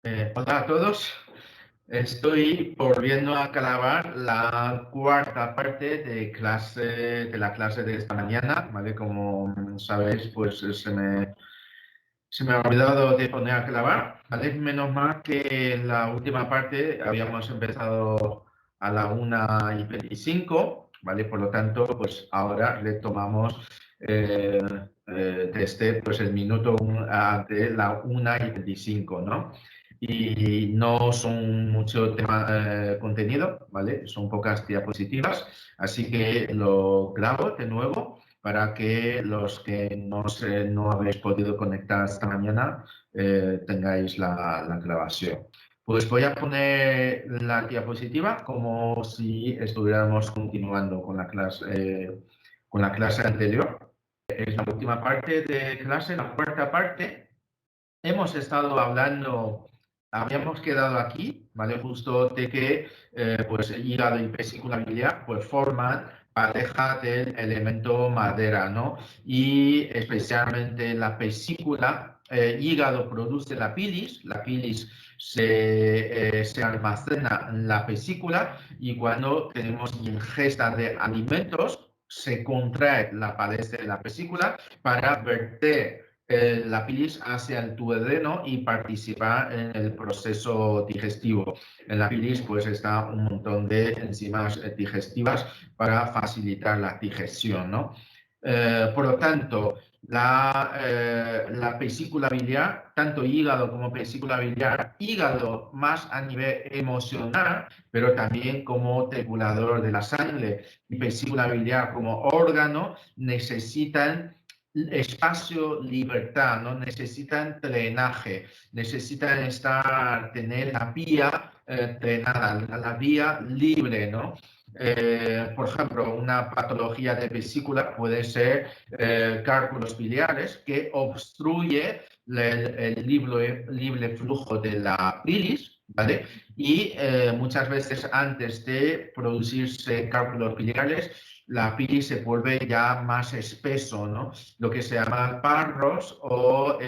Hola a todos. Estoy volviendo a grabar la cuarta parte de la clase de esta mañana, ¿vale? Como sabéis, pues se me ha olvidado de poner a grabar, ¿vale? Menos mal que la última parte habíamos empezado a la 1:25, ¿vale? Por lo tanto, pues ahora retomamos eh, desde pues, el minuto de la 1:25, ¿no? Y no son mucho contenido, ¿vale? Son pocas diapositivas, así que lo grabo de nuevo para que los que no habéis podido conectar esta mañana tengáis la grabación. Pues voy a poner la diapositiva como si estuviéramos continuando con la clase anterior. Es la última parte de clase, la cuarta parte. Hemos estado hablando, habíamos quedado aquí, ¿vale? Justo de que pues hígado y vesícula biliar pues forman pareja del elemento madera, ¿no? Y especialmente la vesícula, hígado produce la bilis se almacena en la vesícula y cuando tenemos ingesta de alimentos se contrae la pared de la vesícula para verter la bilis hacia el duodeno y participar en el proceso digestivo. En la bilis pues está un montón de enzimas digestivas para facilitar la digestión, ¿no? Por lo tanto, la vesícula biliar, tanto hígado como vesícula biliar, hígado más a nivel emocional, pero también como regulador de la sangre, y vesícula biliar como órgano, necesitan espacio, libertad, ¿no? Necesitan drenaje, necesitan tener la vía drenada, la vía libre, ¿no? Por ejemplo, una patología de vesícula puede ser cálculos biliares que obstruye el libre flujo de la bilis, ¿vale? Y muchas veces antes de producirse cálculos biliares, la bilis se vuelve ya más espeso, ¿no? Lo que se llama parros o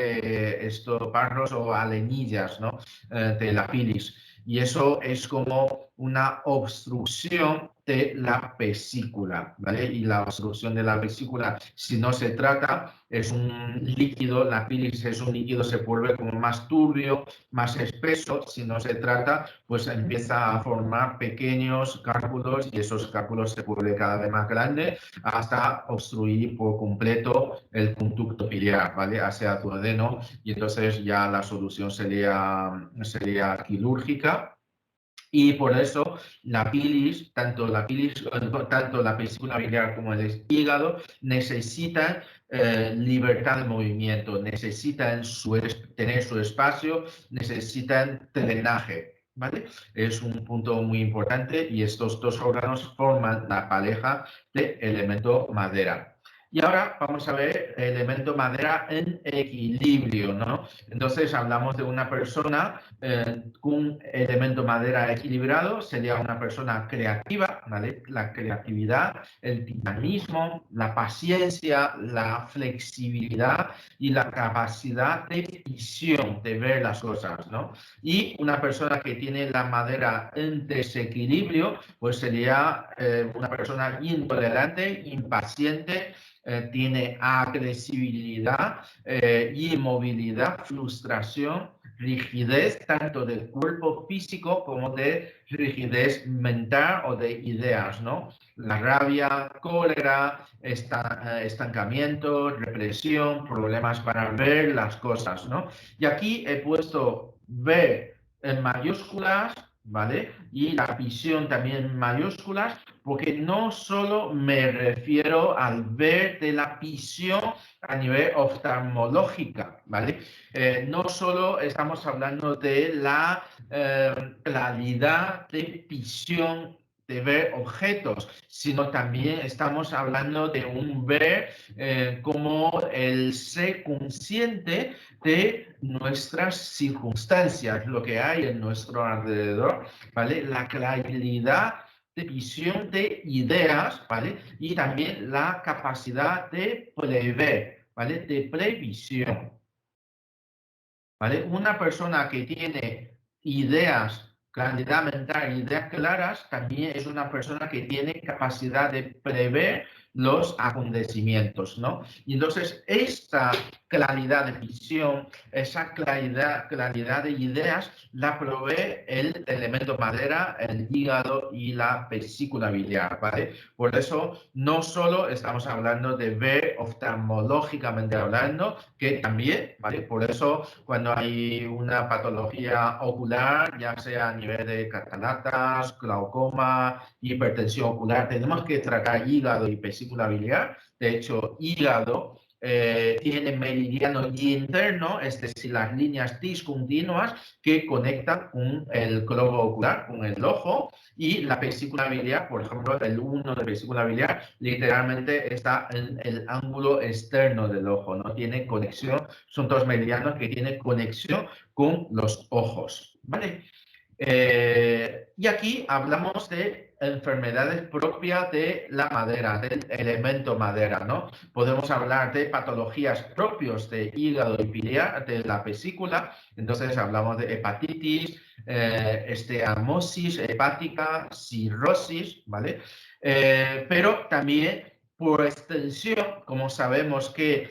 arenillas, ¿no? De la bilis. Y eso es como una obstrucción de la vesícula, ¿vale? Y la obstrucción de la vesícula, si no se trata, es un líquido, la bilis es un líquido, se vuelve como más turbio, más espeso. Si no se trata, pues empieza a formar pequeños cálculos y esos cálculos se vuelven cada vez más grandes hasta obstruir por completo el conducto biliar, ¿vale? Hacia el duodeno, y entonces ya la solución sería quirúrgica. Y por eso la bilis, tanto la vesícula biliar como el hígado, necesitan libertad de movimiento, necesitan tener su espacio, necesitan drenaje. ¿Vale? Es un punto muy importante y estos dos órganos forman la pareja de elemento madera. Y ahora vamos a ver el elemento madera en equilibrio, ¿no? Entonces hablamos de una persona un elemento madera equilibrado, sería una persona creativa, ¿vale? La creatividad, el dinamismo, la paciencia, la flexibilidad y la capacidad de visión, de ver las cosas, ¿no? Y una persona que tiene la madera en desequilibrio, pues sería una persona intolerante, impaciente, tiene agresividad, inmovilidad, frustración, rigidez tanto del cuerpo físico como de rigidez mental o de ideas, ¿no? La rabia, cólera, estancamiento, represión, problemas para ver las cosas, ¿no? Y aquí he puesto ver en mayúsculas, ¿vale? Y la visión también en mayúsculas, porque no solo me refiero al ver de la visión a nivel oftalmológica, ¿vale? No solo estamos hablando de la claridad de visión de ver objetos, sino también estamos hablando de un ver como el ser consciente de nuestras circunstancias, lo que hay en nuestro alrededor, ¿vale? La claridad de visión de ideas, ¿vale? Y también la capacidad de prever, ¿vale? De previsión. ¿vale? Una persona que tiene ideas, claridad mental, ideas claras, también es una persona que tiene capacidad de prever los acontecimientos, ¿no? Y entonces, esta claridad de visión, esa claridad de ideas, la provee el elemento madera, el hígado y la vesícula biliar, ¿vale? Por eso, no solo estamos hablando de ver oftalmológicamente hablando, que también, ¿vale? Por eso, cuando hay una patología ocular, ya sea a nivel de cataratas, glaucoma, hipertensión ocular, tenemos que tratar hígado y vesícula biliar. De hecho, hígado tiene meridiano interno, es decir, las líneas discontinuas que conectan con el globo ocular, con el ojo, y la vesícula biliar, por ejemplo, el 1 de vesícula biliar, literalmente está en el ángulo externo del ojo, no tiene conexión, son dos meridianos que tienen conexión con los ojos, ¿vale? Y aquí hablamos de enfermedades propias de la madera, del elemento madera, ¿no? Podemos hablar de patologías propias de hígado y biliar, de la vesícula, entonces hablamos de hepatitis, esteatosis hepática, cirrosis, ¿vale? Pero también por extensión, como sabemos que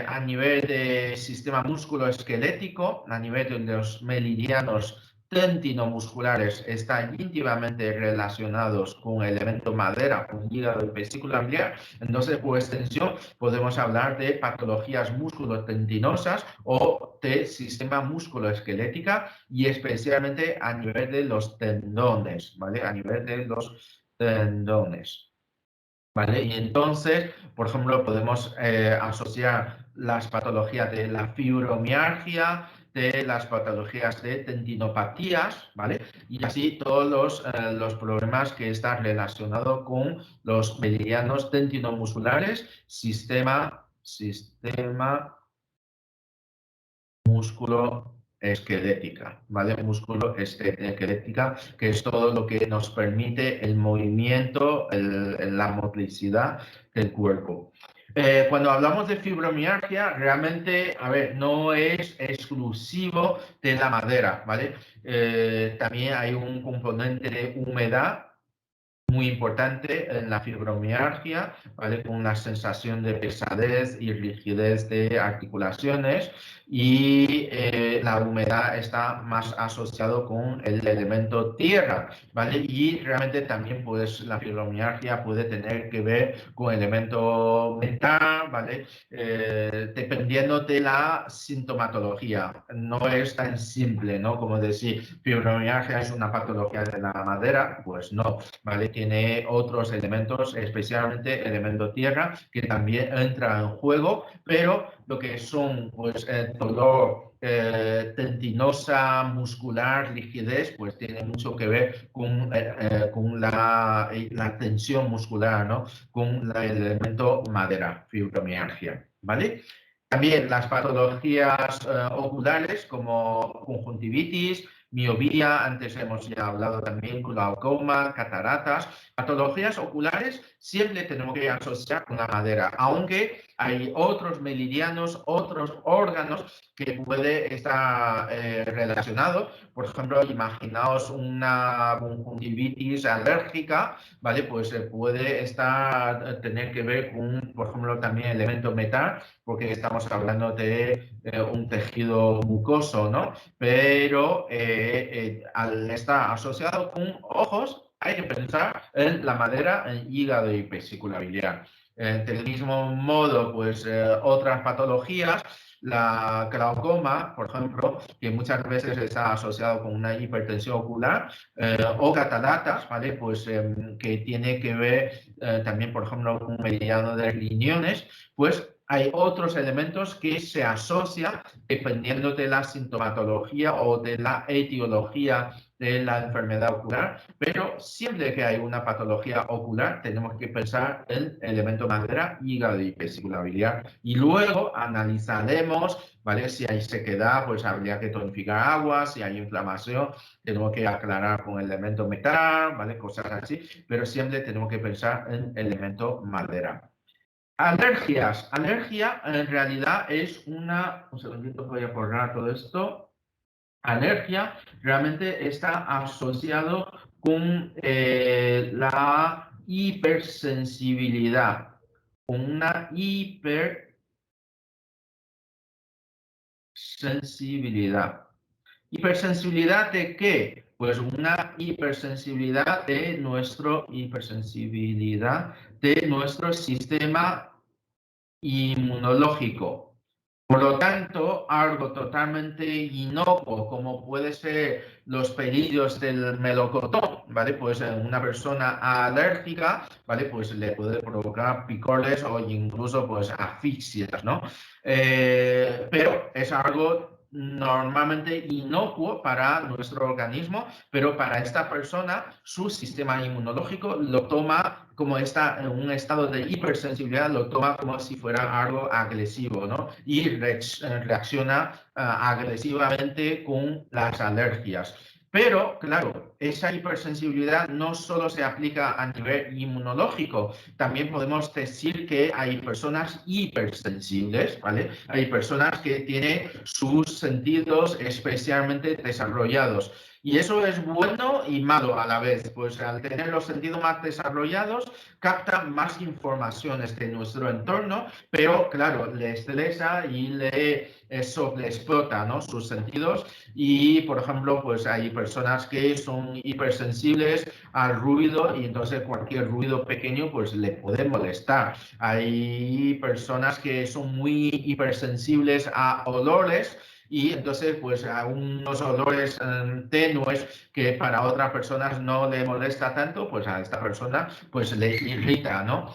a nivel del sistema musculoesquelético, a nivel de los meridianos tendinomusculares están íntimamente relacionados con el elemento madera, con hígado y vesícula biliar. Entonces, por extensión, podemos hablar de patologías musculotendinosas o de sistema musculoesquelética y especialmente a nivel de los tendones, ¿vale? A nivel de los tendones. ¿Vale? Y entonces, por ejemplo, podemos asociar las patologías de la fibromialgia, de las patologías de tendinopatías, ¿vale? Y así todos los problemas que están relacionados con los meridianos tendinomusculares, sistema músculo esquelética, ¿vale? Músculo esquelética, que es todo lo que nos permite el movimiento, la motricidad del cuerpo. Cuando hablamos de fibromialgia, realmente, a ver, no es exclusivo de la madera, ¿vale? También hay un componente de humedad muy importante en la fibromialgia, ¿vale? Con la sensación de pesadez y rigidez de articulaciones y la humedad está más asociado con el elemento tierra, ¿vale? Y realmente también pues la fibromialgia puede tener que ver con el elemento metal, ¿vale? Dependiendo de la sintomatología. No es tan simple, ¿no? Como decir, fibromialgia es una patología de la madera, pues no, ¿vale? Tiene otros elementos, especialmente elemento tierra, que también entra en juego, pero lo que son, pues, dolor, tendinosa, muscular, rigidez, pues tiene mucho que ver con la tensión muscular, ¿no? Con el elemento madera, fibromialgia, ¿vale? También las patologías oculares como conjuntivitis, miopía, antes hemos ya hablado también glaucoma, cataratas, patologías oculares siempre tenemos que asociar con la madera, aunque hay otros meridianos, otros órganos que puede estar relacionados. Por ejemplo, imaginaos una conjuntivitis alérgica, ¿vale? Pues puede tener que ver con, por ejemplo, también elemento metal, porque estamos hablando de un tejido mucoso, ¿no? Pero al estar asociado con ojos, hay que pensar en la madera, en hígado y vesícula biliar. Del mismo modo, pues otras patologías, la glaucoma, por ejemplo, que muchas veces está asociado con una hipertensión ocular, o cataratas, ¿vale? Pues que tiene que ver también, por ejemplo, con un meridiano de riñones, pues hay otros elementos que se asocian dependiendo de la sintomatología o de la etiología de la enfermedad ocular, pero siempre que hay una patología ocular tenemos que pensar en el elemento madera, hígado y vesícula biliar y luego analizaremos, ¿vale? Si hay sequedad, pues habría que tonificar agua, si hay inflamación, tenemos que aclarar con el elemento metal, ¿vale? Cosas así, pero siempre tenemos que pensar en el elemento madera. Alergias. Alergia en realidad es una... Un segundito, voy a borrar todo esto. Alergia realmente está asociado con la hipersensibilidad, con una hipersensibilidad. ¿Hipersensibilidad de qué? Pues una hipersensibilidad de nuestro sistema inmunológico. Por lo tanto, algo totalmente inocuo, como puede ser los pelillos del melocotón, ¿vale? Pues una persona alérgica, ¿vale? Pues le puede provocar picores o incluso pues asfixias, ¿no? Pero es algo normalmente inocuo para nuestro organismo, pero para esta persona su sistema inmunológico lo toma como está en un estado de hipersensibilidad, lo toma como si fuera algo agresivo, ¿no? Y reacciona agresivamente con las alergias. Pero, claro, esa hipersensibilidad no solo se aplica a nivel inmunológico, también podemos decir que hay personas hipersensibles, ¿vale? Hay personas que tienen sus sentidos especialmente desarrollados. Y eso es bueno y malo a la vez, pues al tener los sentidos más desarrollados, captan más informaciones de nuestro entorno, pero claro, le estresa y eso le explota, ¿no? Sus sentidos. Y, por ejemplo, pues hay personas que son hipersensibles al ruido y entonces cualquier ruido pequeño pues le puede molestar. Hay personas que son muy hipersensibles a olores y entonces pues a unos olores tenues que para otras personas no le molesta tanto, pues a esta persona pues le irrita, ¿no?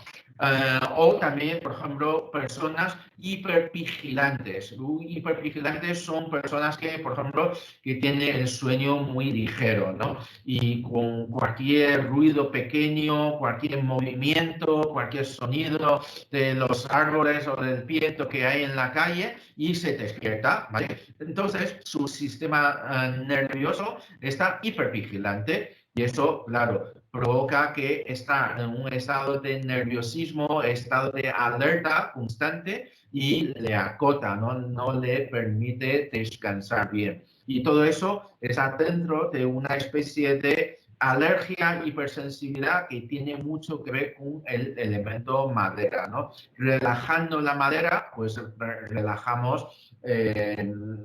O también, por ejemplo, personas hipervigilantes. Hipervigilantes son personas que, por ejemplo, que tienen el sueño muy ligero, ¿no? Y con cualquier ruido pequeño, cualquier movimiento, cualquier sonido de los árboles o del viento que hay en la calle y se despierta, ¿vale? Entonces, su sistema nervioso está hipervigilante y eso, claro, provoca que está en un estado de nerviosismo, estado de alerta constante y le acota, ¿no? No le permite descansar bien. Y todo eso está dentro de una especie de alergia, hipersensibilidad que tiene mucho que ver con el elemento madera, ¿no? Relajando la madera, pues relajamos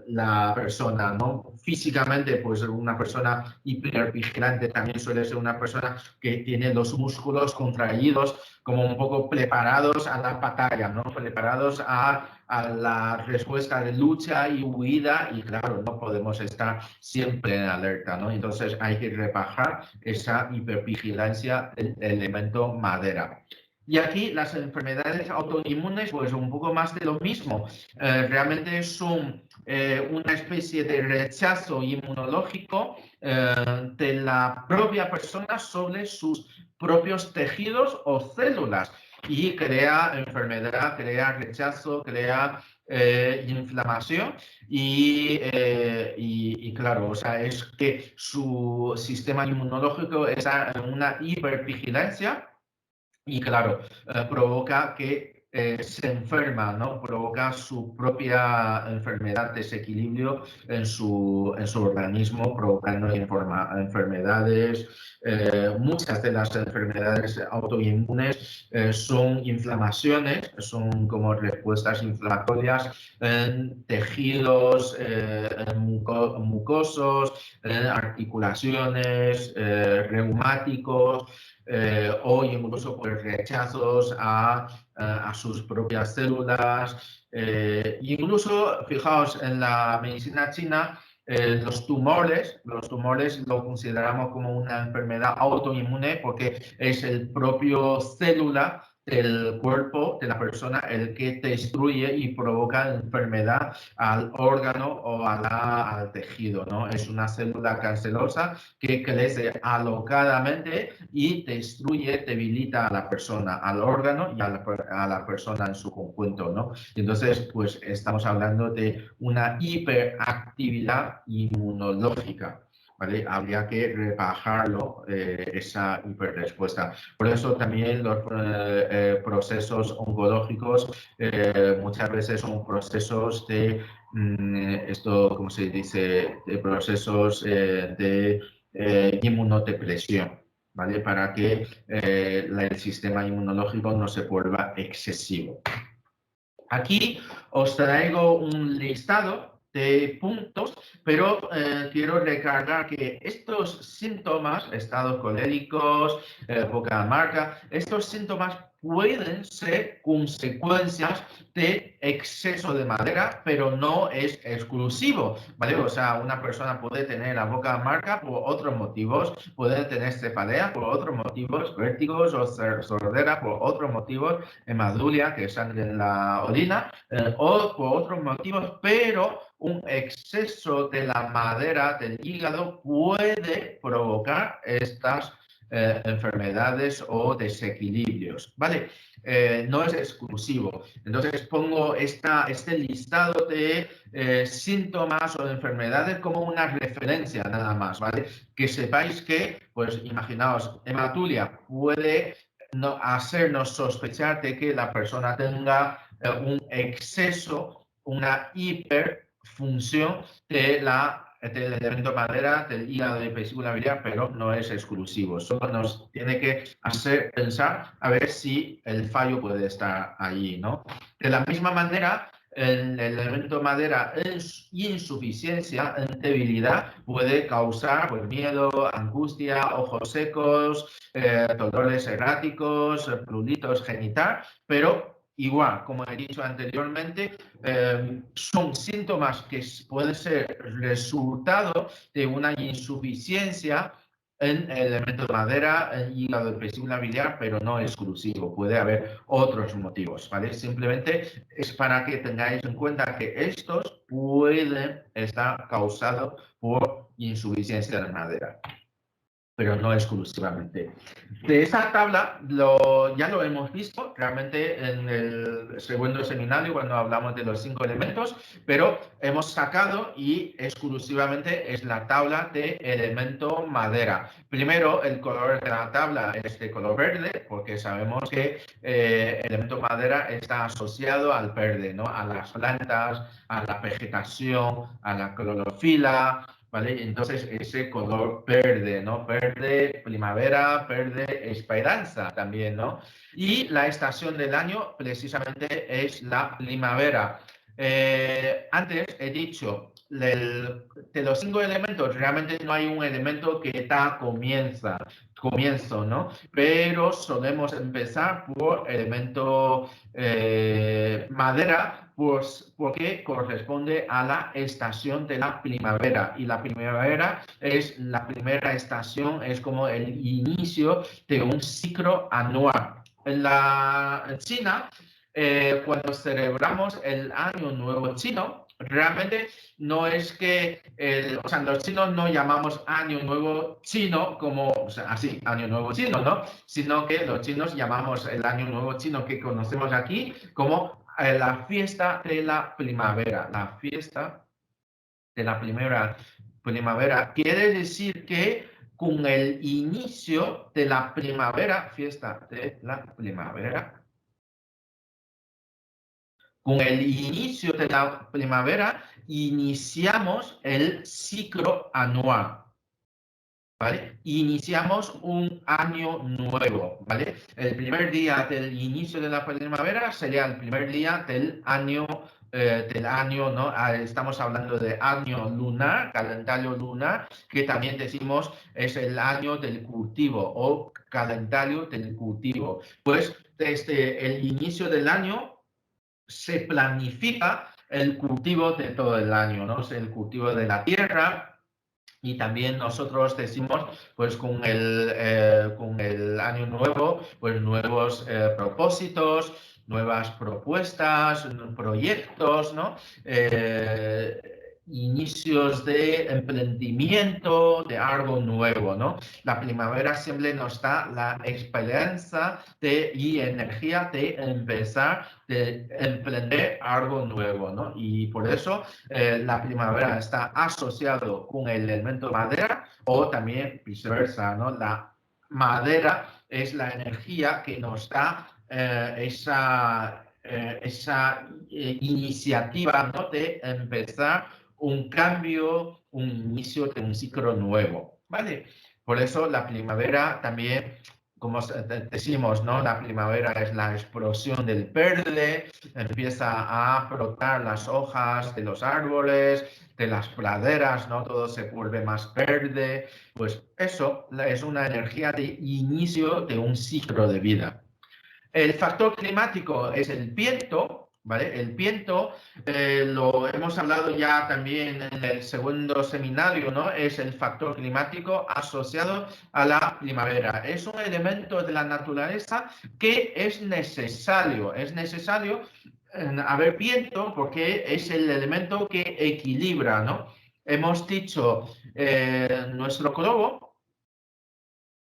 la persona, ¿no? Físicamente, pues una persona hipervigilante también suele ser una persona que tiene los músculos contraídos, como un poco preparados a la batalla, ¿no? Preparados a la respuesta de lucha y huida y claro, no podemos estar siempre en alerta, ¿no? Entonces hay que rebajar esa hipervigilancia del elemento madera. Y aquí las enfermedades autoinmunes, pues un poco más de lo mismo. Realmente son una especie de rechazo inmunológico de la propia persona sobre sus propios tejidos o células y crea enfermedad, crea rechazo, crea inflamación y claro, o sea, es que su sistema inmunológico está en una hipervigilancia y claro, provoca que se enferma, ¿no? Provoca su propia enfermedad, desequilibrio en su organismo, provocando enfermedades. Muchas de las enfermedades autoinmunes son inflamaciones, son como respuestas inflamatorias en tejidos mucosos, en articulaciones, reumáticos, o incluso pues, rechazos a sus propias células. Incluso, fijaos, en la medicina china, los tumores lo consideramos como una enfermedad autoinmune porque es el propio célula del cuerpo de la persona el que destruye y provoca enfermedad al órgano o al tejido, ¿no? Es una célula cancerosa que crece alocadamente y destruye, debilita a la persona, al órgano y a la persona en su conjunto, ¿no? Y entonces, pues estamos hablando de una hiperactividad inmunológica. ¿vale? Habría que rebajarlo, esa hiperrespuesta. Por eso también los procesos oncológicos muchas veces son procesos de, esto, ¿cómo se dice?, de procesos de inmunodepresión, ¿vale? Para que el sistema inmunológico no se vuelva excesivo. Aquí os traigo un listado de puntos, pero quiero recalcar que estos síntomas, estados coléricos, boca amarga, estos síntomas pueden ser consecuencias de exceso de madera, pero no es exclusivo, ¿vale? O sea, una persona puede tener la boca amarga por otros motivos, puede tener cefalea por otros motivos, vértigos o sordera por otros motivos, hemaduria, que es sangre en la orina, o por otros motivos, pero un exceso de la madera del hígado puede provocar estas enfermedades o desequilibrios, ¿vale? No es exclusivo. Entonces pongo este listado de síntomas o enfermedades como una referencia nada más, ¿vale? Que sepáis que, pues imaginaos, hematuria puede hacernos sospechar de que la persona tenga un exceso, una hiperfunción del elemento madera, del hígado y vesícula biliar, pero no es exclusivo. Solo nos tiene que hacer pensar a ver si el fallo puede estar allí, ¿no? De la misma manera, el elemento madera en insuficiencia, en debilidad, puede causar pues, miedo, angustia, ojos secos, dolores erráticos, pruritos genital, pero igual, como he dicho anteriormente, son síntomas que pueden ser resultado de una insuficiencia en el elemento de madera, en hígado y vesícula biliar, pero no exclusivo. Puede haber otros motivos, ¿vale? Simplemente es para que tengáis en cuenta que estos pueden estar causados por insuficiencia de madera, pero no exclusivamente. De esa tabla ya lo hemos visto realmente en el segundo seminario cuando hablamos de los 5 elementos, pero hemos sacado y exclusivamente es la tabla de elemento madera. Primero, el color de la tabla es de color verde, porque sabemos que elemento madera está asociado al verde, ¿no? A las plantas, a la vegetación, a la clorofila, ¿vale? Entonces, ese color verde, ¿no? Verde, primavera, verde, esperanza también, ¿no? Y la estación del año precisamente es la primavera. Antes he dicho, de los 5 elementos, realmente no hay un elemento que da comienzo, ¿no? Pero solemos empezar por elemento madera, pues porque corresponde a la estación de la primavera. Y la primavera es la primera estación, es como el inicio de un ciclo anual. En China, cuando celebramos el Año Nuevo Chino, realmente no es que, o sea, los chinos no llamamos Año Nuevo Chino como, o sea, así, Año Nuevo Chino, ¿no? Sino que los chinos llamamos el Año Nuevo Chino que conocemos aquí como la fiesta de la primavera. La fiesta de la primavera quiere decir que con el inicio de la primavera, fiesta de la primavera, con el inicio de la primavera, iniciamos el ciclo anual, ¿vale? Iniciamos un año nuevo, ¿vale? El primer día del inicio de la primavera sería el primer día del año, ¿no? Estamos hablando de año lunar, calendario lunar, que también decimos es el año del cultivo o calendario del cultivo. Pues desde el inicio del año se planifica el cultivo de todo el año, ¿no? El cultivo de la tierra. Y también nosotros decimos, pues con el año nuevo, pues nuevos propósitos, nuevas propuestas, proyectos, ¿no? inicios de emprendimiento, de algo nuevo, ¿no? La primavera siempre nos da la esperanza y energía de empezar, de emprender algo nuevo, ¿no? Y por eso la primavera está asociado con el elemento madera o también viceversa, ¿no? La madera es la energía que nos da esa iniciativa, ¿no? De empezar un cambio, un inicio de un ciclo nuevo, ¿vale? Por eso la primavera también, como decimos, ¿no? La primavera es la explosión del verde, empieza a brotar las hojas de los árboles, de las praderas, ¿no? Todo se vuelve más verde. Pues eso es una energía de inicio de un ciclo de vida. El factor climático es el viento, ¿vale? El viento, lo hemos hablado ya también en el segundo seminario, ¿no? Es el factor climático asociado a la primavera. Es un elemento de la naturaleza que es necesario haber viento porque es el elemento que equilibra, ¿no? Hemos dicho, nuestro globo,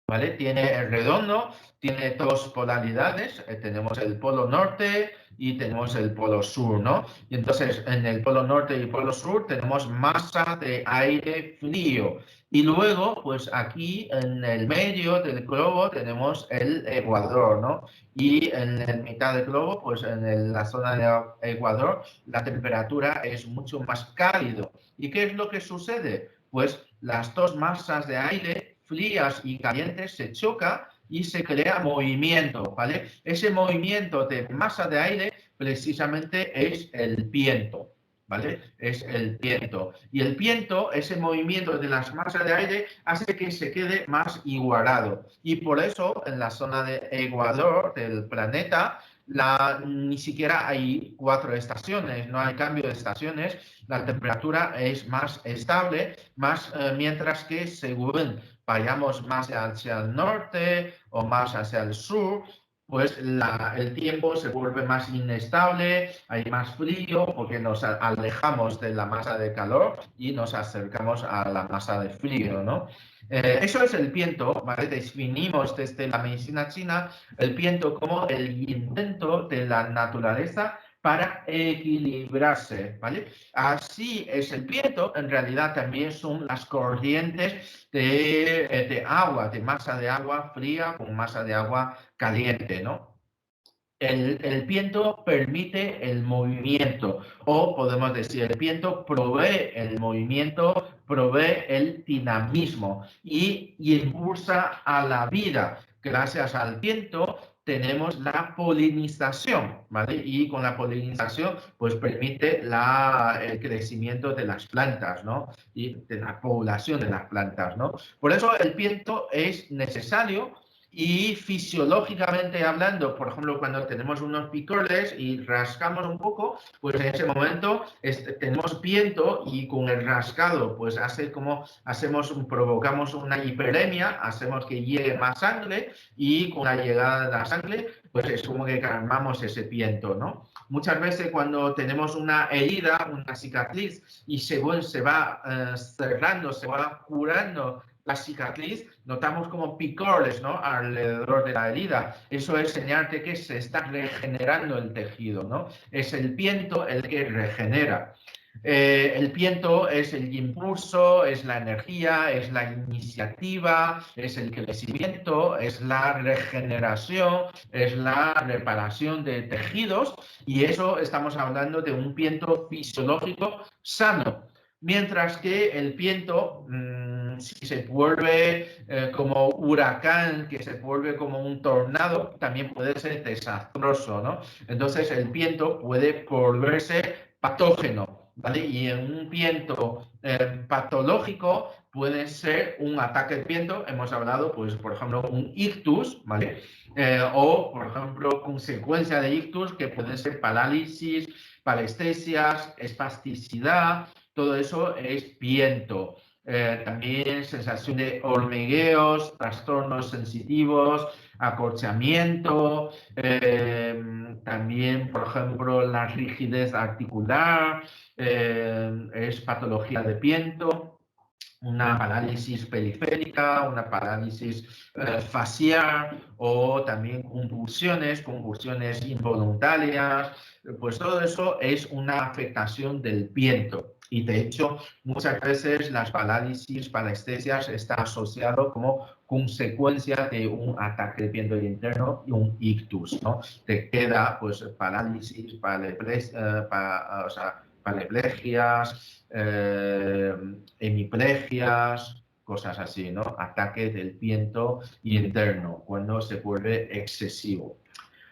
¿vale? Tiene el redondo, tiene dos polaridades, tenemos el polo norte y tenemos el polo sur, ¿no? Y entonces en el polo norte y polo sur tenemos masa de aire frío. Y luego, pues aquí en el medio del globo tenemos el ecuador, ¿no? Y en la mitad del globo, pues en la zona del ecuador, la temperatura es mucho más cálido. ¿Y qué es lo que sucede? Pues las dos masas de aire frías y calientes se chocan y se crea movimiento, ¿vale? Ese movimiento de masa de aire precisamente es el viento, ¿vale? Es el viento. Y el viento, ese movimiento de las masas de aire, hace que se quede más igualado. Y por eso en la zona de Ecuador del planeta, ni siquiera hay 4 estaciones, no hay cambio de estaciones, la temperatura es más estable, mientras que según vayamos más hacia el norte o más hacia el sur, pues el tiempo se vuelve más inestable, hay más frío porque nos alejamos de la masa de calor y nos acercamos a la masa de frío, ¿no? Eso es el viento, ¿vale? Definimos desde la medicina china el viento como el intento de la naturaleza para equilibrarse, ¿vale? Así es el viento, en realidad también son las corrientes de agua, de masa de agua fría con masa de agua caliente, ¿no? El viento permite el movimiento, o podemos decir, el viento provee el movimiento, provee el dinamismo y impulsa a la vida. Gracias al viento tenemos la polinización, ¿vale? Y con la polinización, pues permite el crecimiento de las plantas, ¿no? Y de la población de las plantas, ¿no? Por eso el viento es necesario. Y fisiológicamente hablando, por ejemplo, cuando tenemos unos picores y rascamos un poco, pues en ese momento tenemos viento y con el rascado, pues provocamos una hiperemia, hacemos que llegue más sangre y con la llegada de la sangre, pues es como que calmamos ese viento, ¿no? Muchas veces cuando tenemos una herida, una cicatriz y según se va cerrando, se va curando la cicatriz, notamos como picores, ¿no? Alrededor de la herida. Eso es señal de que se está regenerando el tejido, ¿no? Es el viento el que regenera. El viento es el impulso, es la energía, es la iniciativa, es el crecimiento, es la regeneración, es la reparación de tejidos y eso estamos hablando de un viento fisiológico sano. Mientras que el viento, si se vuelve como huracán, que se vuelve como un tornado, también puede ser desastroso, ¿no? Entonces el viento puede volverse patógeno, ¿vale? Y en un viento patológico puede ser un ataque de viento, hemos hablado, pues, por ejemplo, un ictus, ¿vale? O, por ejemplo, consecuencia de ictus que pueden ser parálisis, parestesias, espasticidad, todo eso es viento. también sensación de hormigueos, trastornos sensitivos, acorchamiento, también, por ejemplo, la rigidez articular, es patología de Piento, una parálisis periférica, una parálisis facial o también convulsiones involuntarias, pues todo eso es una afectación del Piento. Y de hecho, muchas veces las parálisis, parestesias está asociado como consecuencia de un ataque de Piento interno y un ictus, ¿no? Te queda pues parálisis, paraplegias, hemiplegias, cosas así, ¿no? Ataque del Piento interno cuando se vuelve excesivo.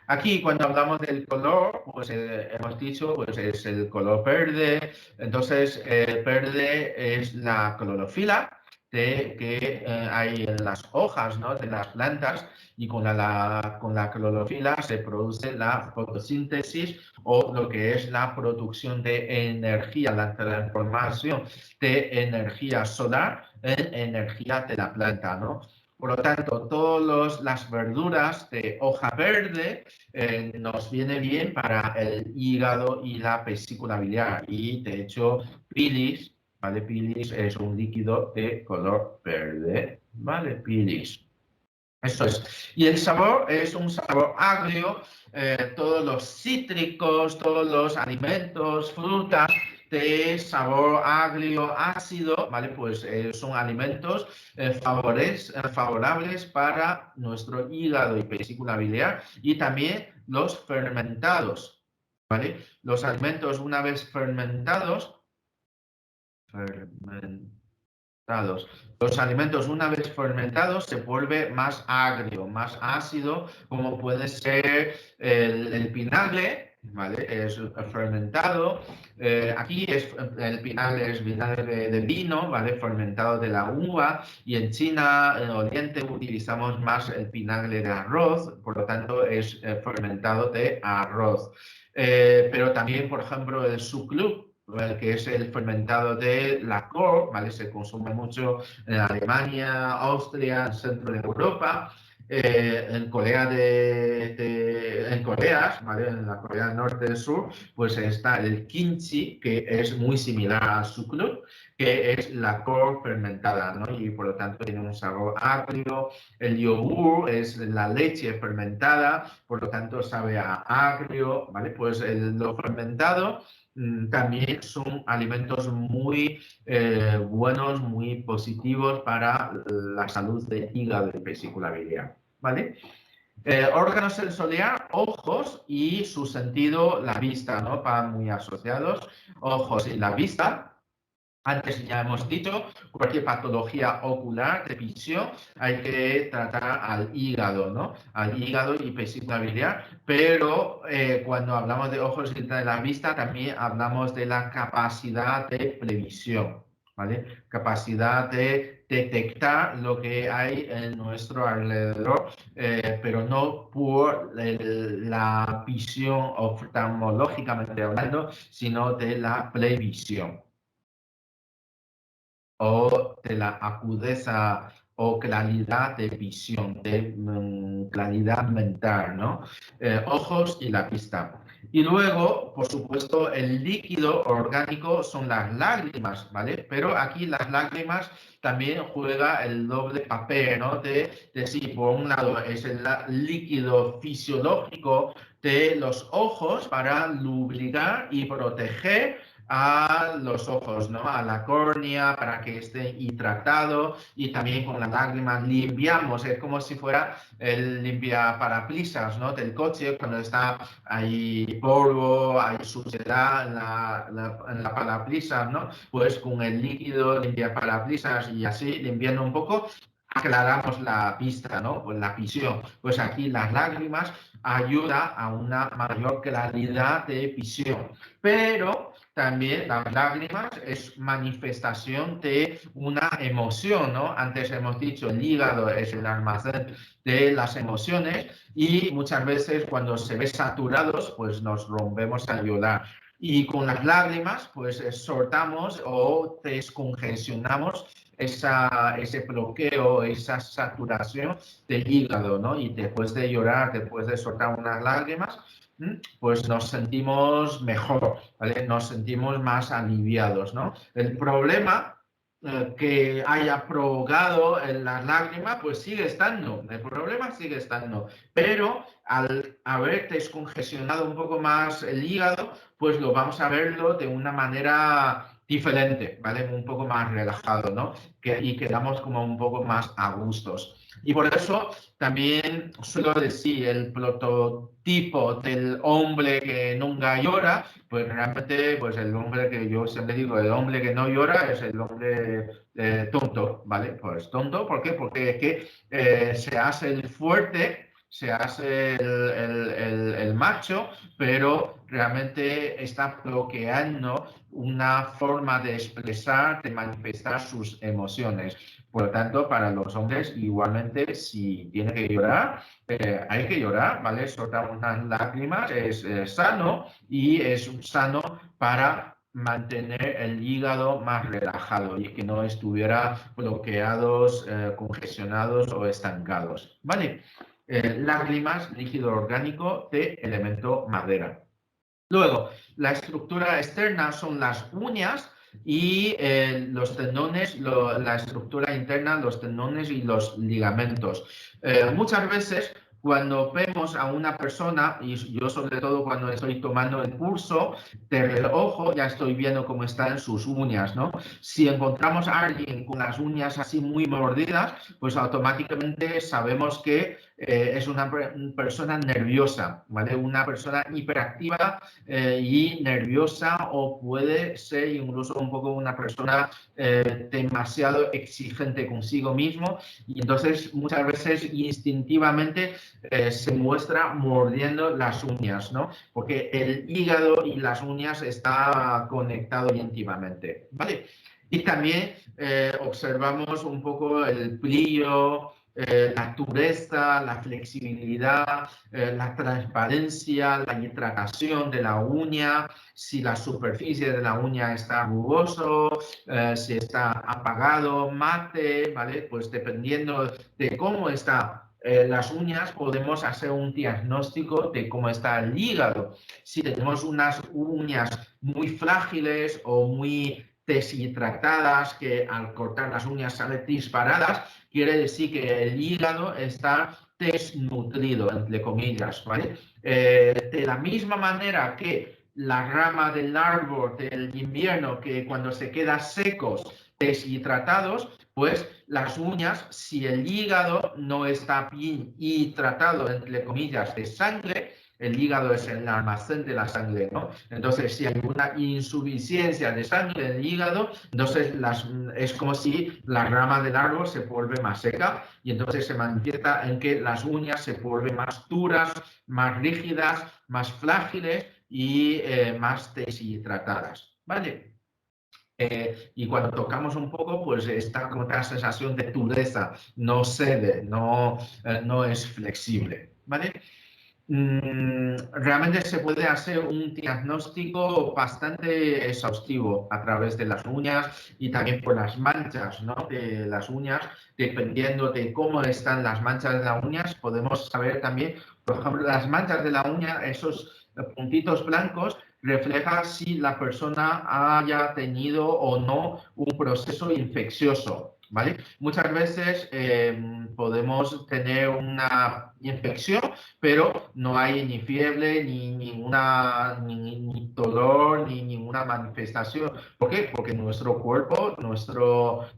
Aquí, cuando hablamos del color, pues hemos dicho, pues es el color verde. Entonces, verde es la clorofila que hay en las hojas, ¿no?, de las plantas, y con la clorofila se produce la fotosíntesis o lo que es la producción de energía, la transformación de energía solar en energía de la planta, ¿no? Por lo tanto, todas las verduras de hoja verde nos viene bien para el hígado y la vesícula biliar. Y de hecho, bilis, ¿vale? Bilis es un líquido de color verde, ¿vale? Bilis. Eso es. Y el sabor es un sabor agrio. Todos los cítricos, todos los alimentos, frutas de sabor agrio, ácido, ¿vale? Pues son alimentos favorables para nuestro hígado y vesícula biliar, y también los fermentados, ¿vale? Los alimentos una vez fermentados. Los alimentos una vez fermentados se vuelve más agrio, más ácido, como puede ser el vinagre, ¿vale? Es fermentado. Aquí el vinagre es vinagre de vino, ¿vale? Fermentado de la uva, y en China, en Oriente, utilizamos más el vinagre de arroz, por lo tanto es fermentado de arroz. Pero también, por ejemplo, el suclú, que es el fermentado de la col, ¿vale? Se consume mucho en Alemania, Austria, en centro de Europa, en Corea en Corea, ¿vale? En la Corea del Norte y del Sur, pues está el kimchi, que es muy similar al suclú, que es la col fermentada, ¿no? Y por lo tanto tiene un sabor agrio. El yogur es la leche fermentada, por lo tanto sabe a agrio, ¿vale? Pues lo fermentado también son alimentos muy buenos, muy positivos para la salud del hígado y vesícula biliar, ¿vale? Órgano sensorial, ojos y su sentido, la vista, ¿no? Van muy asociados, ojos y la vista. Antes ya hemos dicho, cualquier patología ocular de visión hay que tratar al hígado, ¿no? Al hígado y vesícula biliar, pero cuando hablamos de ojos y de la vista, también hablamos de la capacidad de previsión, ¿vale? Capacidad de detectar lo que hay en nuestro alrededor, pero no por la visión oftalmológicamente hablando, sino de la previsión o de la agudeza o claridad de visión, de claridad mental, ¿no? Ojos y la vista. Y luego, por supuesto, el líquido orgánico son las lágrimas, ¿vale? Pero aquí las lágrimas también juega el doble papel, ¿no? De sí, por un lado es el líquido fisiológico de los ojos para lubricar y proteger a los ojos, ¿no? A la córnea para que esté hidratado, y también con las lágrimas limpiamos, es como si fuera el limpiaparabrisas, ¿no? Del coche cuando está ahí polvo, hay suciedad en la parabrisas, ¿no? Pues con el líquido limpiaparabrisas y así limpiando un poco, aclaramos la vista, ¿no? Pues la visión. Pues aquí las lágrimas ayudan a una mayor claridad de visión, pero también las lágrimas es manifestación de una emoción, ¿no? Antes hemos dicho, el hígado es el almacén de las emociones, y muchas veces cuando se ve saturados, pues nos rompemos a llorar. Y con las lágrimas, pues soltamos o descongestionamos ese bloqueo, esa saturación del hígado, ¿no? Y después de llorar, después de soltar unas lágrimas, pues nos sentimos mejor, ¿vale? Nos sentimos más aliviados, ¿no? El problema que haya provocado las lágrimas, pues sigue estando, el problema sigue estando, pero al haber descongestionado un poco más el hígado, pues lo vamos a verlo de una manera diferente, ¿vale? Un poco más relajado, ¿no? Y quedamos como un poco más a gustos. Y por eso también suelo decir el prototipo del hombre que nunca llora, pues realmente pues el hombre que yo siempre digo, el hombre que no llora es el hombre tonto, ¿vale? Pues tonto, ¿por qué? Porque es que se hace el fuerte, se hace el macho, pero realmente está bloqueando una forma de expresar, de manifestar sus emociones. Por lo tanto, para los hombres, igualmente, si tiene que llorar, hay que llorar, ¿vale? Soltar unas lágrimas es sano y es sano para mantener el hígado más relajado y que no estuviera bloqueados, congestionados o estancados, ¿vale? Lágrimas, líquido orgánico de elemento madera. Luego, la estructura externa son las uñas y los tendones, la estructura interna, los tendones y los ligamentos. Muchas veces cuando vemos a una persona, y yo sobre todo cuando estoy tomando el curso, de reojo ya estoy viendo cómo están sus uñas, ¿no? Si encontramos a alguien con las uñas así muy mordidas, pues automáticamente sabemos que es una persona nerviosa, ¿vale? Una persona hiperactiva y nerviosa, o puede ser incluso un poco una persona demasiado exigente consigo mismo, y entonces muchas veces instintivamente se muestra mordiendo las uñas, ¿no? Porque el hígado y las uñas están conectados íntimamente, ¿vale? Y también observamos un poco el brillo, la dureza, la flexibilidad, la transparencia, la hidratación de la uña, si la superficie de la uña está rugoso, si está apagado, mate, ¿vale? Pues dependiendo de cómo está las uñas, podemos hacer un diagnóstico de cómo está el hígado. Si tenemos unas uñas muy frágiles o muy deshidratadas, que al cortar las uñas salen disparadas, quiere decir que el hígado está desnutrido, entre comillas, ¿vale? De la misma manera que la rama del árbol del invierno, que cuando se quedan secos, deshidratados, pues las uñas, si el hígado no está bien hidratado, entre comillas, de sangre, el hígado es el almacén de la sangre, ¿no? Entonces, si hay una insuficiencia de sangre en el hígado, entonces es como si la rama del árbol se vuelve más seca, y entonces se manifiesta en que las uñas se vuelven más duras, más rígidas, más frágiles y más deshidratadas, ¿vale? Y cuando tocamos un poco, pues está con otra sensación de dureza, no cede, no es flexible, ¿vale? Realmente se puede hacer un diagnóstico bastante exhaustivo a través de las uñas y también por las manchas, ¿no? De las uñas. Dependiendo de cómo están las manchas de las uñas, podemos saber también, por ejemplo, las manchas de la uña, esos puntitos blancos, refleja si la persona haya tenido o no un proceso infeccioso, ¿vale? Muchas veces podemos tener una infección, pero no hay ni fiebre, ni dolor, ni ninguna manifestación. ¿Por qué? Porque nuestro cuerpo, nuestros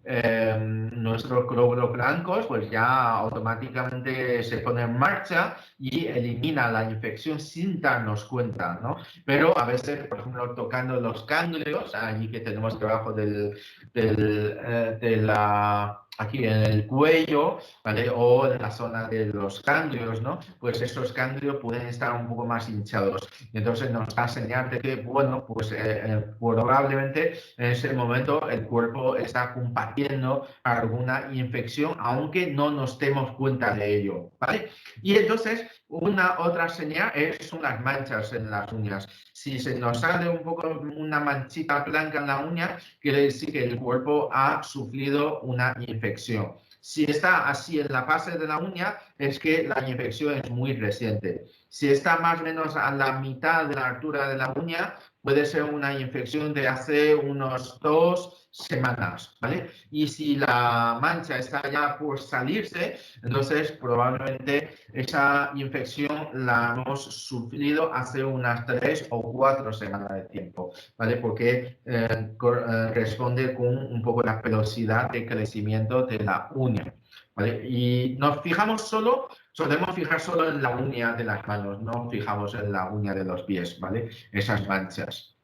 glóbulos blancos, pues ya automáticamente se pone en marcha y elimina la infección sin darnos cuenta, ¿no? Pero a veces, por ejemplo, tocando los ganglios, allí que tenemos debajo de la aquí en el cuello, ¿vale? O en la zona de los ganglios, ¿no? Pues esos ganglios pueden estar un poco más hinchados. Entonces nos da señal de que, bueno, pues probablemente en ese momento el cuerpo está combatiendo alguna infección, aunque no nos demos cuenta de ello, ¿vale? Y entonces una otra señal son las manchas en las uñas. Si se nos sale un poco una manchita blanca en la uña, quiere decir que el cuerpo ha sufrido una infección. Si está así en la base de la uña, es que la infección es muy reciente. Si está más o menos a la mitad de la altura de la uña, puede ser una infección de hace unos 2 semanas, ¿vale? Y si la mancha está ya por salirse, entonces probablemente esa infección la hemos sufrido hace unas 3 o 4 semanas de tiempo, ¿vale? Porque responde con un poco la velocidad de crecimiento de la uña, ¿vale? Y nos fijamos solemos fijar solo en la uña de las manos, no fijamos en la uña de los pies, ¿vale? Esas manchas.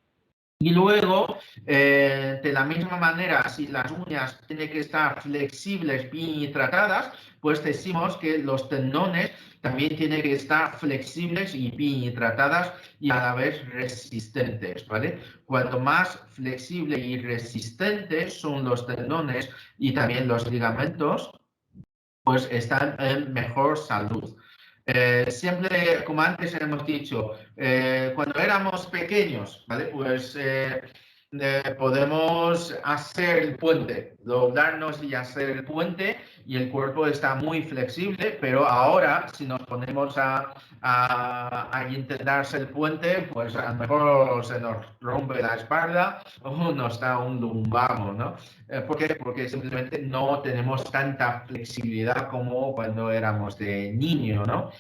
Y luego, de la misma manera, si las uñas tienen que estar flexibles, bien tratadas, pues decimos que los tendones también tienen que estar flexibles y bien tratadas y a la vez resistentes, ¿vale? Cuanto más flexible y resistentes son los tendones y también los ligamentos, pues están en mejor salud. Siempre, como antes hemos dicho, cuando éramos pequeños, ¿vale? Pues podemos hacer el puente, doblarnos y hacer el puente y el cuerpo está muy flexible, pero ahora si nos ponemos a intentar hacer el puente, pues a lo mejor se nos rompe la espalda o nos da un lumbago, ¿no? ¿Por qué? Porque simplemente no tenemos tanta flexibilidad como cuando éramos de niño, ¿no?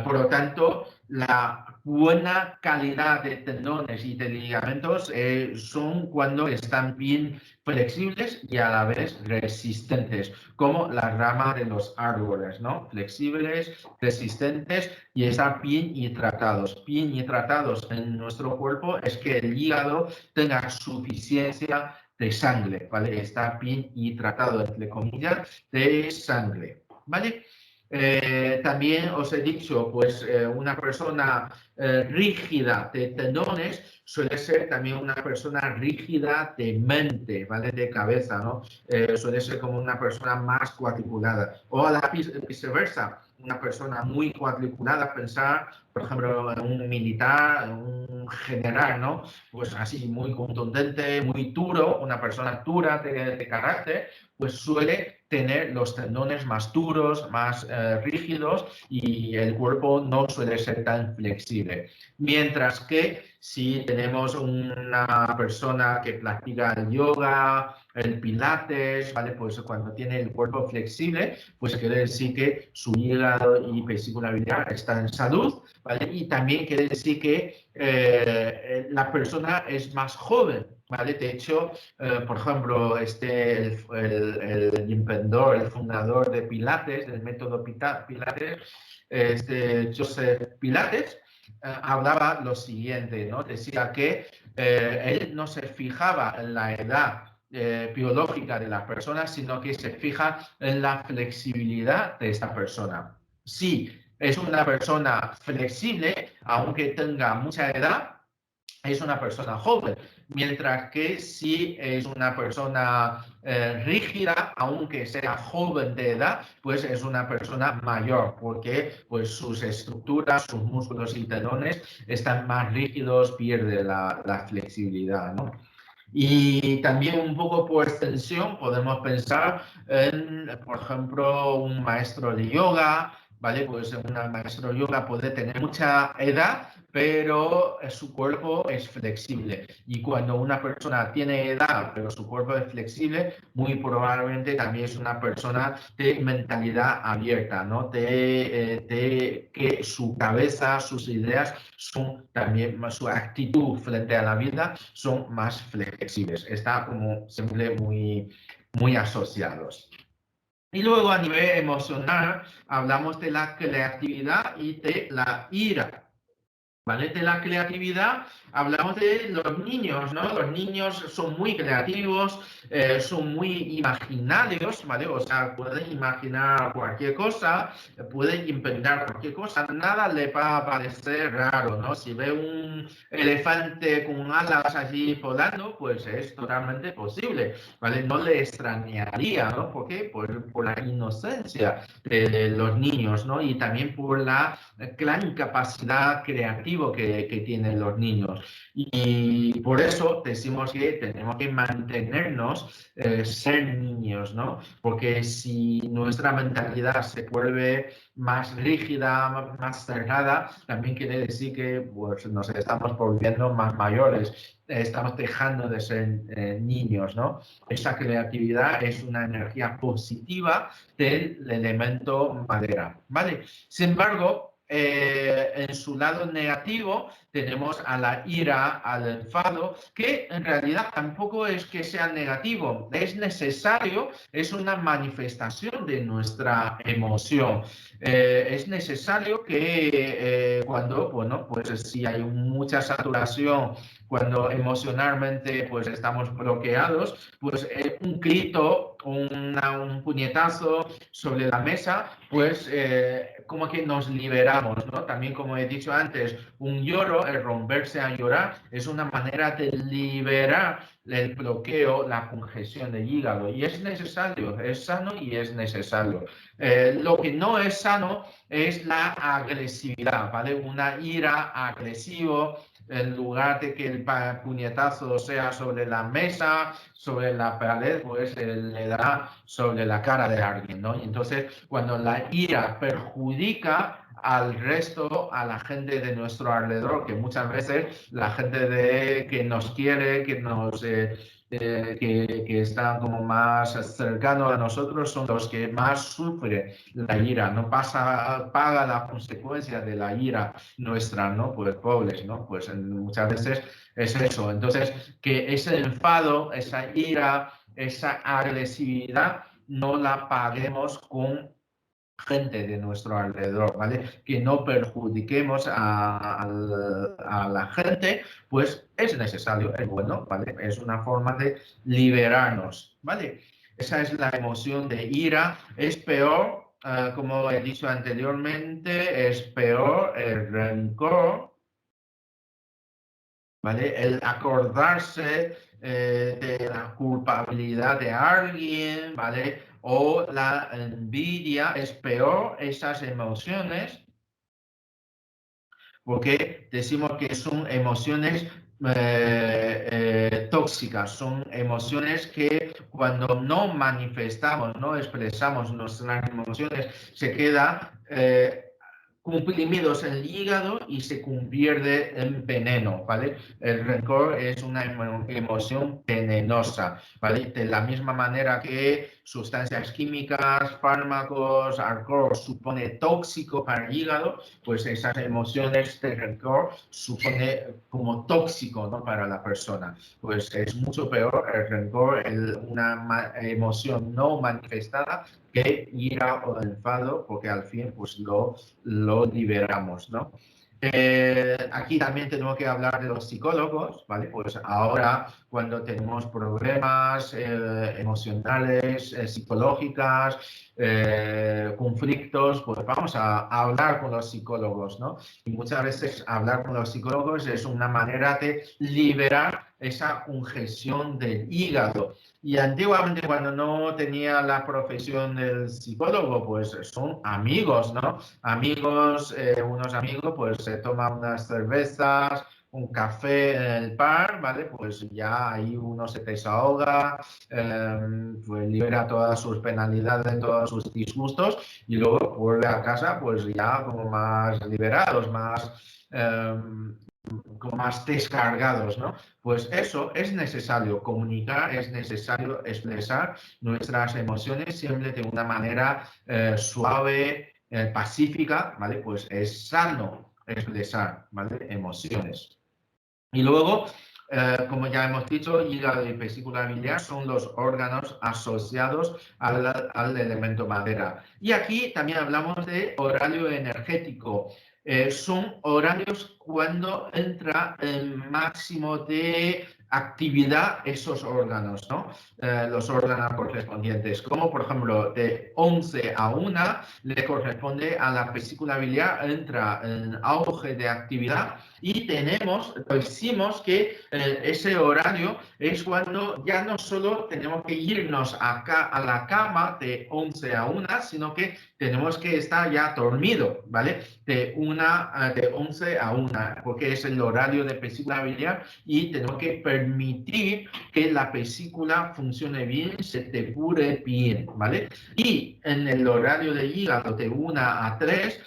Por lo tanto, la buena calidad de tendones y de ligamentos son cuando están bien flexibles y a la vez resistentes, como la rama de los árboles, ¿no? Flexibles, resistentes y están bien hidratados. Bien hidratados en nuestro cuerpo es que el hígado tenga suficiencia de sangre, ¿vale? Está bien hidratado, entre comillas, de sangre, ¿vale? También os he dicho, pues una persona rígida de tendones suele ser también una persona rígida de mente, ¿vale? De cabeza, ¿no? Suele ser como una persona más cuadriculada. O a la viceversa, una persona muy cuadriculada, pensar, por ejemplo, en un militar, en un general, ¿no? Pues así, muy contundente, muy duro, una persona dura de carácter, pues suele tener los tendones más duros, más rígidos y el cuerpo no suele ser tan flexible. Mientras que si tenemos una persona que practica el yoga, el pilates, ¿vale? Pues cuando tiene el cuerpo flexible, pues quiere decir que su hígado y vesícula biliar están en salud, ¿vale? Y también quiere decir que la persona es más joven, ¿vale? De hecho, por ejemplo, el inventor, el fundador de Pilates, del método Pilates, Joseph Pilates, hablaba lo siguiente, ¿no? Decía que él no se fijaba en la edad biológica de la persona, sino que se fija en la flexibilidad de esta persona. Si es una persona flexible, aunque tenga mucha edad, es una persona joven, mientras que si es una persona rígida, aunque sea joven de edad, pues es una persona mayor, porque pues sus estructuras, sus músculos y tendones están más rígidos, pierde la flexibilidad, ¿no? Y también un poco por extensión podemos pensar en, por ejemplo, un maestro de yoga, ¿vale? Pues un maestro de yoga puede tener mucha edad, pero su cuerpo es flexible. Y cuando una persona tiene edad, pero su cuerpo es flexible, muy probablemente también es una persona de mentalidad abierta, ¿no? De que su cabeza, sus ideas son también, su actitud frente a la vida son más flexibles. Está como siempre muy asociados. Y luego a nivel emocional hablamos de la creatividad y de la ira. ¿Vale? De la creatividad hablamos de los niños, ¿no? Los niños son muy creativos, son muy imaginarios, ¿vale? O sea, pueden imaginar cualquier cosa, pueden inventar cualquier cosa, nada le va a parecer raro, ¿no? Si ve un elefante con alas allí volando, pues es totalmente posible, ¿vale? No le extrañaría, ¿no? ¿Por qué? Por la inocencia de los niños, ¿no? Y también por la gran capacidad creativa que tienen los niños. Y por eso decimos que tenemos que mantenernos, ser niños, ¿no? Porque si nuestra mentalidad se vuelve más rígida, más cerrada, también quiere decir que pues, nos estamos volviendo más mayores, estamos dejando de ser niños, ¿no? Esa creatividad es una energía positiva del elemento madera, ¿vale? Sin embargo, en su lado negativo tenemos a la ira, al enfado, que en realidad tampoco es que sea negativo, es necesario, es una manifestación de nuestra emoción. Es necesario que cuando, bueno, pues si hay mucha saturación, cuando emocionalmente pues estamos bloqueados, pues un grito, un puñetazo sobre la mesa, pues como que nos liberamos, ¿no? También como he dicho antes, un lloro, el romperse a llorar, es una manera de liberar el bloqueo, la congestión del hígado. Y es necesario, es sano y es necesario. Lo que no es sano es la agresividad, ¿vale? Una ira agresivo, en lugar de que el puñetazo sea sobre la mesa, sobre la pared, pues le da sobre la cara de alguien, ¿no? Y entonces, cuando la ira perjudica al resto, a la gente de nuestro alrededor, que muchas veces la gente que nos quiere, que están como más cercanos a nosotros, son los que más sufren la ira, no paga la consecuencia de la ira nuestra, ¿no? Pues pobres, ¿no? Pues muchas veces es eso. Entonces, que ese enfado, esa ira, esa agresividad, no la paguemos con gente de nuestro alrededor, ¿vale? Que no perjudiquemos a la gente, pues es necesario, es bueno, ¿vale? Es una forma de liberarnos, ¿vale? Esa es la emoción de ira. Es peor, como he dicho anteriormente, es peor el rencor, ¿vale? El acordarse de la culpabilidad de alguien, ¿vale? O la envidia, es peor esas emociones porque decimos que son emociones tóxicas, son emociones que cuando no manifestamos, no expresamos nuestras emociones, se queda comprimidos en el hígado y se convierte en veneno, ¿vale? El rencor es una emoción venenosa, ¿vale? De la misma manera que sustancias químicas, fármacos, alcohol supone tóxico para el hígado, pues esas emociones de rencor supone como tóxico, ¿no? Para la persona. Pues es mucho peor el rencor, una emoción no manifestada que ira o enfado, porque al fin pues lo liberamos, ¿no? Aquí también tenemos que hablar de los psicólogos, ¿vale? Pues ahora cuando tenemos problemas emocionales, psicológicas, conflictos, pues vamos a hablar con los psicólogos, ¿no? Y muchas veces hablar con los psicólogos es una manera de liberar esa congestión del hígado. Y antiguamente cuando no tenía la profesión del psicólogo, pues son amigos, ¿no? Amigos, unos amigos, pues se toman unas cervezas, un café en el bar, ¿vale? Pues ya ahí uno se desahoga, pues libera todas sus penalidades, todos sus disgustos y luego vuelve a casa pues ya como más liberados, como más descargados, ¿no? Pues eso es necesario comunicar, es necesario expresar nuestras emociones siempre de una manera suave, pacífica, ¿vale? Pues es sano expresar, ¿vale? Emociones. Y luego, como ya hemos dicho, hígado y vesícula biliar son los órganos asociados al elemento madera. Y aquí también hablamos de horario energético. Son horarios cuando entra el máximo de actividad esos órganos, ¿no? Los órganos correspondientes, como por ejemplo de 11 a 1 le corresponde a la vesícula biliar, entra en auge de actividad y decimos que ese horario es cuando ya no solo tenemos que irnos acá a la cama de 11 a 1, sino que tenemos que estar ya dormido, ¿vale? De 11 a 1, porque es el horario de vesícula biliar y tenemos que permitir que la vesícula funcione bien, se depure bien, ¿vale? Y en el horario de hígado de 1 a 3,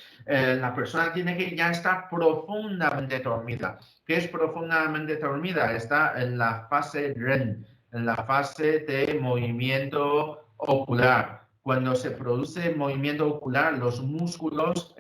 la persona tiene que ya estar profundamente dormida. ¿Qué es profundamente dormida? Está en la fase REM, en la fase de movimiento ocular. Cuando se produce movimiento ocular, los músculos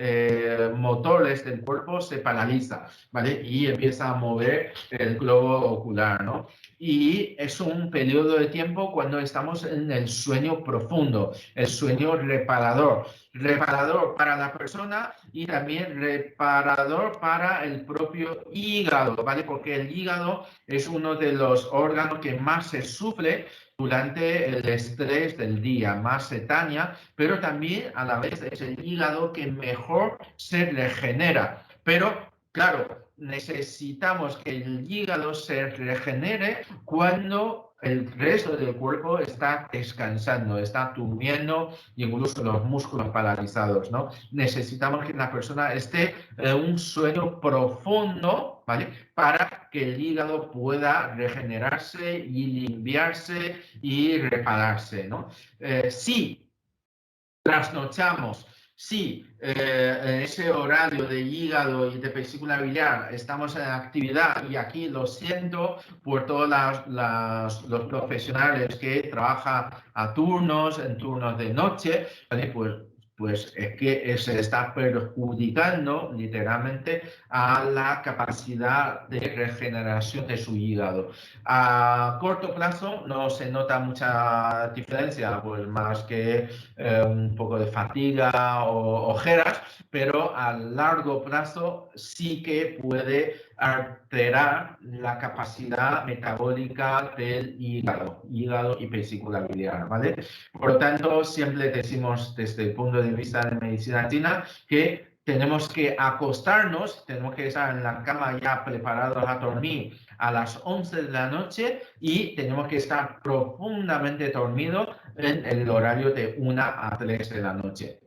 motores del cuerpo se paralizan, ¿vale? Y empieza a mover el globo ocular, ¿no? Y es un periodo de tiempo cuando estamos en el sueño profundo, el sueño reparador. Reparador para la persona y también reparador para el propio hígado, ¿vale? Porque el hígado es uno de los órganos que más se sufre durante el estrés del día, más se daña, pero también a la vez es el hígado que mejor se regenera. Pero, claro, necesitamos que el hígado se regenere cuando el resto del cuerpo está descansando, está durmiendo, incluso los músculos paralizados, ¿no? Necesitamos que la persona esté en un sueño profundo, ¿vale? Para que el hígado pueda regenerarse y limpiarse y repararse, ¿no? Si trasnochamos, si en ese horario de hígado y de vesícula biliar estamos en actividad, y aquí lo siento por todos los profesionales que trabajan a turnos, en turnos de noche, ¿vale? Pues es que se está perjudicando literalmente a la capacidad de regeneración de su hígado. A corto plazo no se nota mucha diferencia, pues más que un poco de fatiga o ojeras, pero a largo plazo sí que puede alterar la capacidad metabólica del hígado y vesícula biliar, ¿vale? Por lo tanto, siempre decimos desde el punto de vista de medicina china que tenemos que acostarnos, tenemos que estar en la cama ya preparados a dormir a las 11 de la noche y tenemos que estar profundamente dormidos en el horario de 1 a 3 de la noche.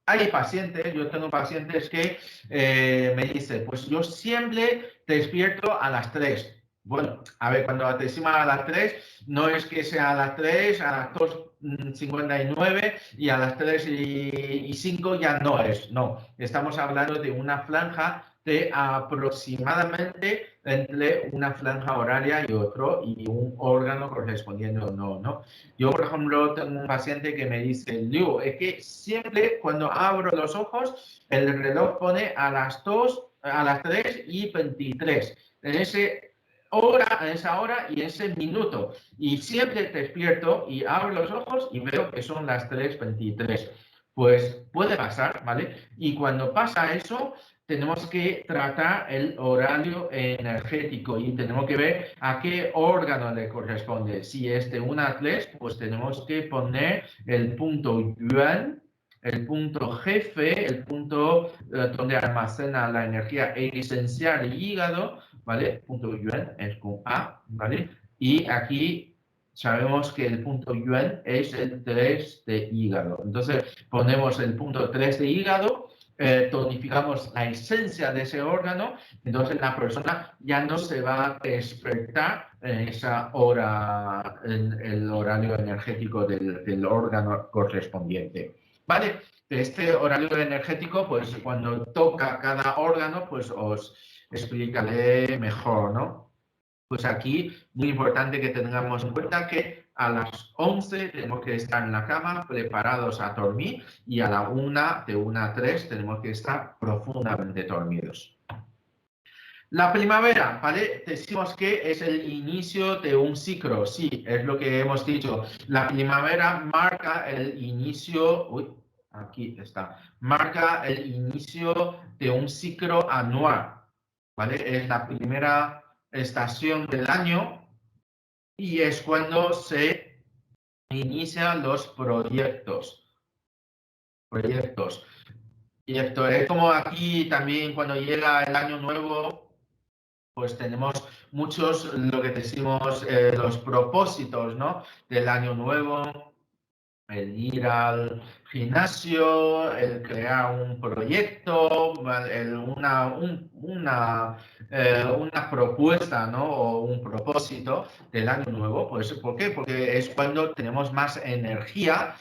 Hay pacientes, yo tengo pacientes que me dicen, pues yo siempre despierto a las 3. Bueno, a ver, cuando decimos a las 3, no es que sea a las 3, a las 2:59 y a las 3:05 ya no es. No, estamos hablando de una franja de aproximadamente entre una franja horaria y otro y un órgano correspondiente o no, ¿no? Yo, por ejemplo, tengo un paciente que me dice, Liu, es que siempre cuando abro los ojos, el reloj pone a las 2, a las 3:23. En esa hora y ese minuto. Y siempre despierto y abro los ojos y veo que son las 3:23. Pues puede pasar, ¿vale? Y cuando pasa eso, tenemos que tratar el horario energético y tenemos que ver a qué órgano le corresponde. Si es de 1 a 3, pues tenemos que poner el punto yuan, el punto jefe, el punto donde almacena la energía esencial del hígado, ¿vale? Punto yuan es con A, ¿vale? Y aquí sabemos que el punto yuan es el 3 de hígado. Entonces ponemos el punto 3 de hígado, tonificamos la esencia de ese órgano, entonces la persona ya no se va a despertar en esa hora, en el horario energético del órgano correspondiente. ¿Vale? Este horario energético, pues cuando toca cada órgano, pues os explicaré mejor, ¿no? Pues aquí, muy importante que tengamos en cuenta que a las 11 tenemos que estar en la cama preparados a dormir y a la 1, de 1 a 3, tenemos que estar profundamente dormidos. La primavera, ¿vale? Decimos que es el inicio de un ciclo, sí, es lo que hemos dicho. La primavera marca el inicio, aquí está, marca el inicio de un ciclo anual. ¿vale? Es la primera estación del año y es cuando se inician los proyectos. Y esto es como aquí también cuando llega el año nuevo, pues tenemos muchos, lo que decimos, los propósitos, ¿no? Del año nuevo, el ir al gimnasio, el crear un proyecto, una propuesta, ¿no? O un propósito del año nuevo. Pues, ¿por qué? Porque es cuando tenemos más energía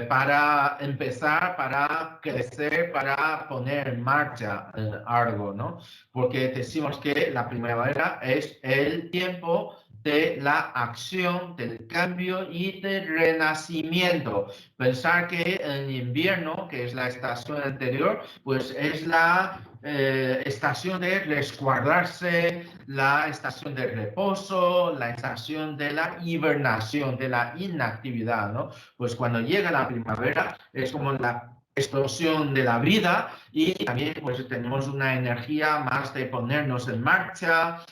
para empezar, para crecer, para poner en marcha algo, ¿no? Porque decimos que la primavera es el tiempo de la acción, del cambio y del renacimiento. Pensar que en invierno, que es la estación anterior, pues es la estación de resguardarse, la estación de reposo, la estación de la hibernación, de la inactividad, ¿no? Pues cuando llega la primavera es como la explosión de la vida y también pues tenemos una energía más de ponernos en marcha,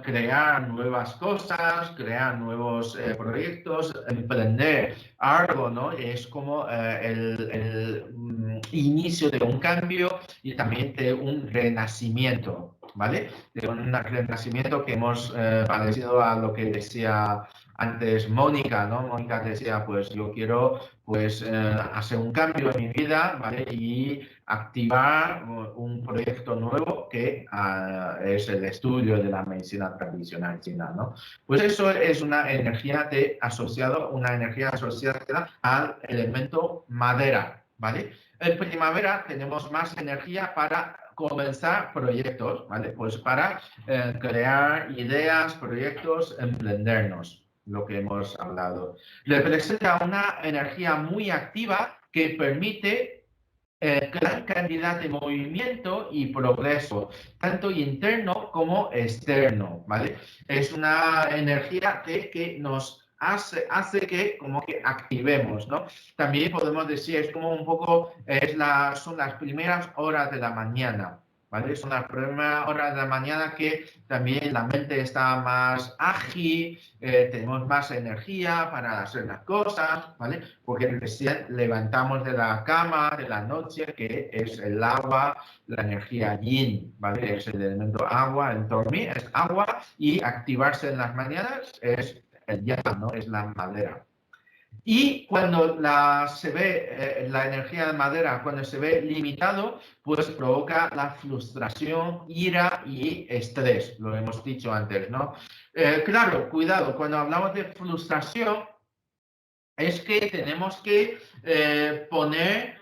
crear nuevas cosas, crear nuevos proyectos, emprender algo, ¿no? Es como inicio de un cambio y también de un renacimiento, ¿vale? De un renacimiento que hemos parecido a lo que decía antes Mónica, ¿no? Mónica decía, pues yo quiero pues hacer un cambio en mi vida, ¿vale? Y activar un proyecto nuevo que es el estudio de la medicina tradicional china, ¿no? Pues eso es una energía una energía asociada al elemento madera, ¿vale? En primavera tenemos más energía para comenzar proyectos, ¿vale? Pues para crear ideas, proyectos, emprendernos, lo que hemos hablado. Representa una energía muy activa que permite gran cantidad de movimiento y progreso, tanto interno como externo, ¿vale? Es una energía que nos hace que como que activemos, ¿no? También podemos decir, es como un poco, son las primeras horas de la mañana, ¿vale? Son las primeras horas de la mañana que también la mente está más ágil, tenemos más energía para hacer las cosas, ¿vale? Porque recién levantamos de la cama de la noche, que es el agua, la energía yin, ¿vale? Es el elemento agua, el dormir es agua y activarse en las mañanas es el yang, ¿no? Es la madera. Y cuando se ve la energía de madera, cuando se ve limitado, pues provoca la frustración, ira y estrés, lo hemos dicho antes, ¿no? Claro, cuidado, cuando hablamos de frustración, es que tenemos que poner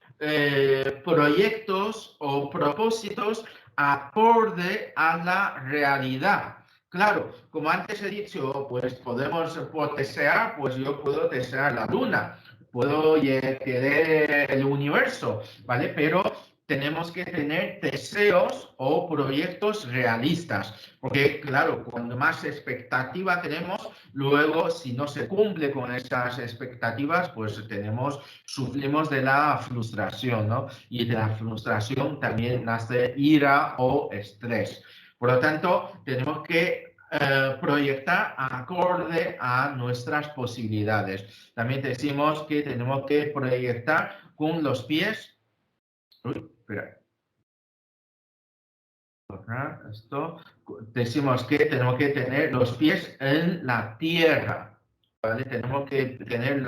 proyectos o propósitos acorde a la realidad. Claro, como antes he dicho, pues podemos desear, pues yo puedo desear la luna, puedo querer el universo, ¿vale? Pero tenemos que tener deseos o proyectos realistas, porque claro, cuando más expectativa tenemos, luego si no se cumple con esas expectativas, pues sufrimos de la frustración, ¿no? Y de la frustración también nace ira o estrés. Por lo tanto, tenemos que proyectar acorde a nuestras posibilidades. También decimos que tenemos que proyectar con los pies. Uy, espera. Esto. Decimos que tenemos que tener los pies en la tierra, ¿vale? Tenemos que tener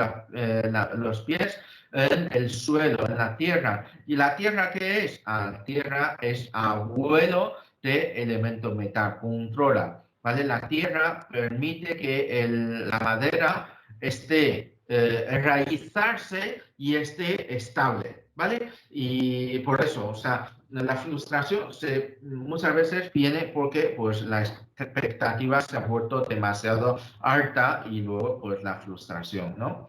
los pies en el suelo, en la tierra. ¿Y la tierra qué es? La tierra es abuelo de elemento metal, controla, ¿vale? La tierra permite que la madera esté enraizarse y esté estable, ¿vale? Y por eso, o sea, la frustración muchas veces viene porque pues la expectativa se ha vuelto demasiado alta y luego pues la frustración, ¿no?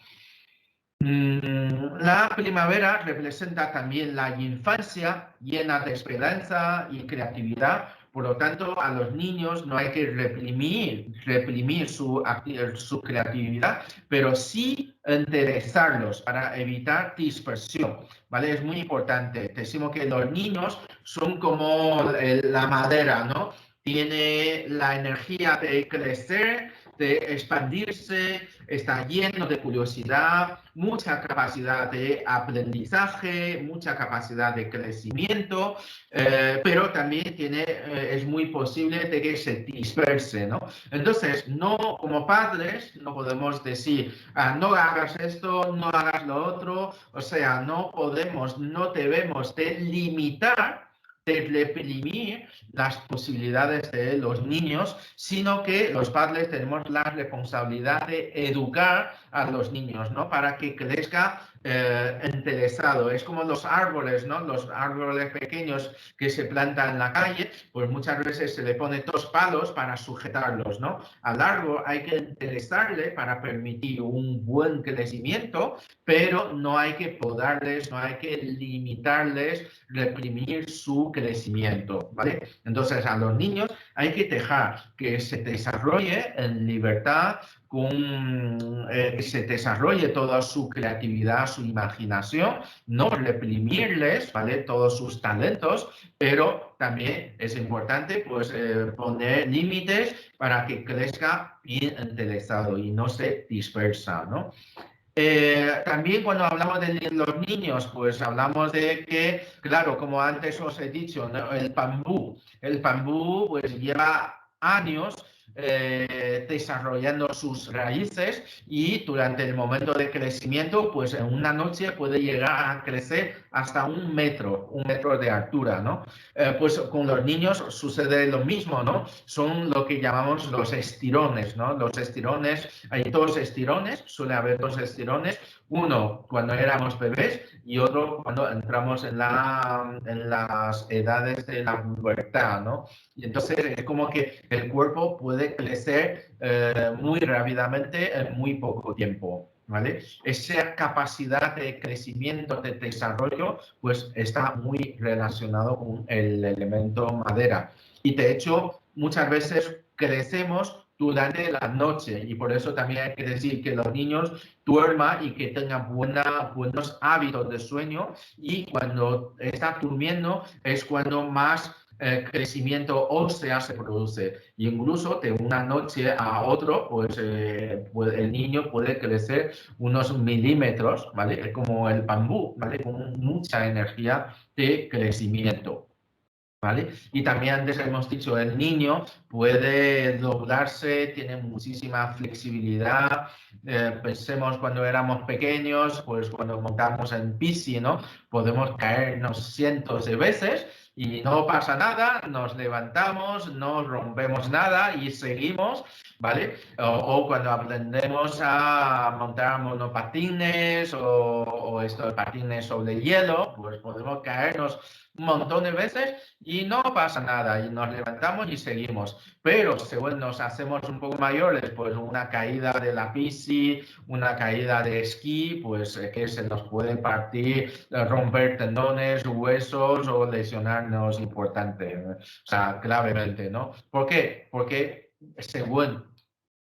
La primavera representa también la infancia llena de esperanza y creatividad. Por lo tanto, a los niños no hay que reprimir su creatividad, pero sí interesarlos para evitar dispersión, ¿vale? Es muy importante. Decimos que los niños son como la madera, ¿no? tiene la energía de crecer, de expandirse, está lleno de curiosidad, mucha capacidad de aprendizaje, mucha capacidad de crecimiento, pero también es muy posible de que se disperse, ¿no? Entonces, no, como padres, no podemos decir, no hagas esto, no hagas lo otro, o sea, no podemos, no debemos de limitar, de reprimir las posibilidades de los niños, sino que los padres tenemos la responsabilidad de educar a los niños, ¿no? Para que crezca interesado. Es como los árboles, ¿no? Los árboles pequeños que se plantan en la calle, pues muchas veces se le pone dos palos para sujetarlos, ¿no? Al árbol hay que interesarle para permitir un buen crecimiento, pero no hay que podarles, no hay que limitarles, reprimir su crecimiento, ¿vale? Entonces a los niños hay que dejar que se desarrolle en libertad, que se desarrolle toda su creatividad, su imaginación, no reprimirles, ¿vale? Todos sus talentos, pero también es importante pues, poner límites para que crezca bien interesado y no se dispersa, ¿no? También cuando hablamos de los niños, pues hablamos de que, claro, como antes os he dicho, ¿no? El bambú pues lleva años desarrollando sus raíces y durante el momento de crecimiento, pues en una noche puede llegar a crecer hasta un metro de altura, ¿no? Pues con los niños sucede lo mismo, ¿no? Son lo que llamamos los estirones, ¿no? Los estirones, hay dos estirones, suele haber dos estirones, uno cuando éramos bebés y otro cuando entramos en las edades de la pubertad, ¿no? Y entonces es como que el cuerpo puede crecer muy rápidamente en muy poco tiempo. ¿Vale? Esa capacidad de crecimiento, de desarrollo, pues está muy relacionado con el elemento madera. Y de hecho, muchas veces crecemos durante la noche y por eso también hay que decir que los niños duerman y que tengan buenos hábitos de sueño y cuando está durmiendo es cuando más crecimiento ósea se produce. Y incluso de una noche a otro, pues el niño puede crecer unos milímetros, ¿vale? Es como el bambú, ¿vale? Con mucha energía de crecimiento. ¿Vale? Y también antes hemos dicho, el niño puede doblarse, tiene muchísima flexibilidad. Pensemos cuando éramos pequeños, pues cuando montamos en bici, ¿no? Podemos caernos cientos de veces y no pasa nada, nos levantamos, no rompemos nada y seguimos, ¿vale? O cuando aprendemos a montar monopatines o estos patines sobre hielo, pues podemos caernos un montón de veces y no pasa nada y nos levantamos y seguimos. Pero según nos hacemos un poco mayores, pues una caída de la bici, una caída de esquí, pues que se nos puede partir, romper tendones, huesos o lesionarnos importante, o sea, gravemente, ¿no? ¿Por qué? Porque según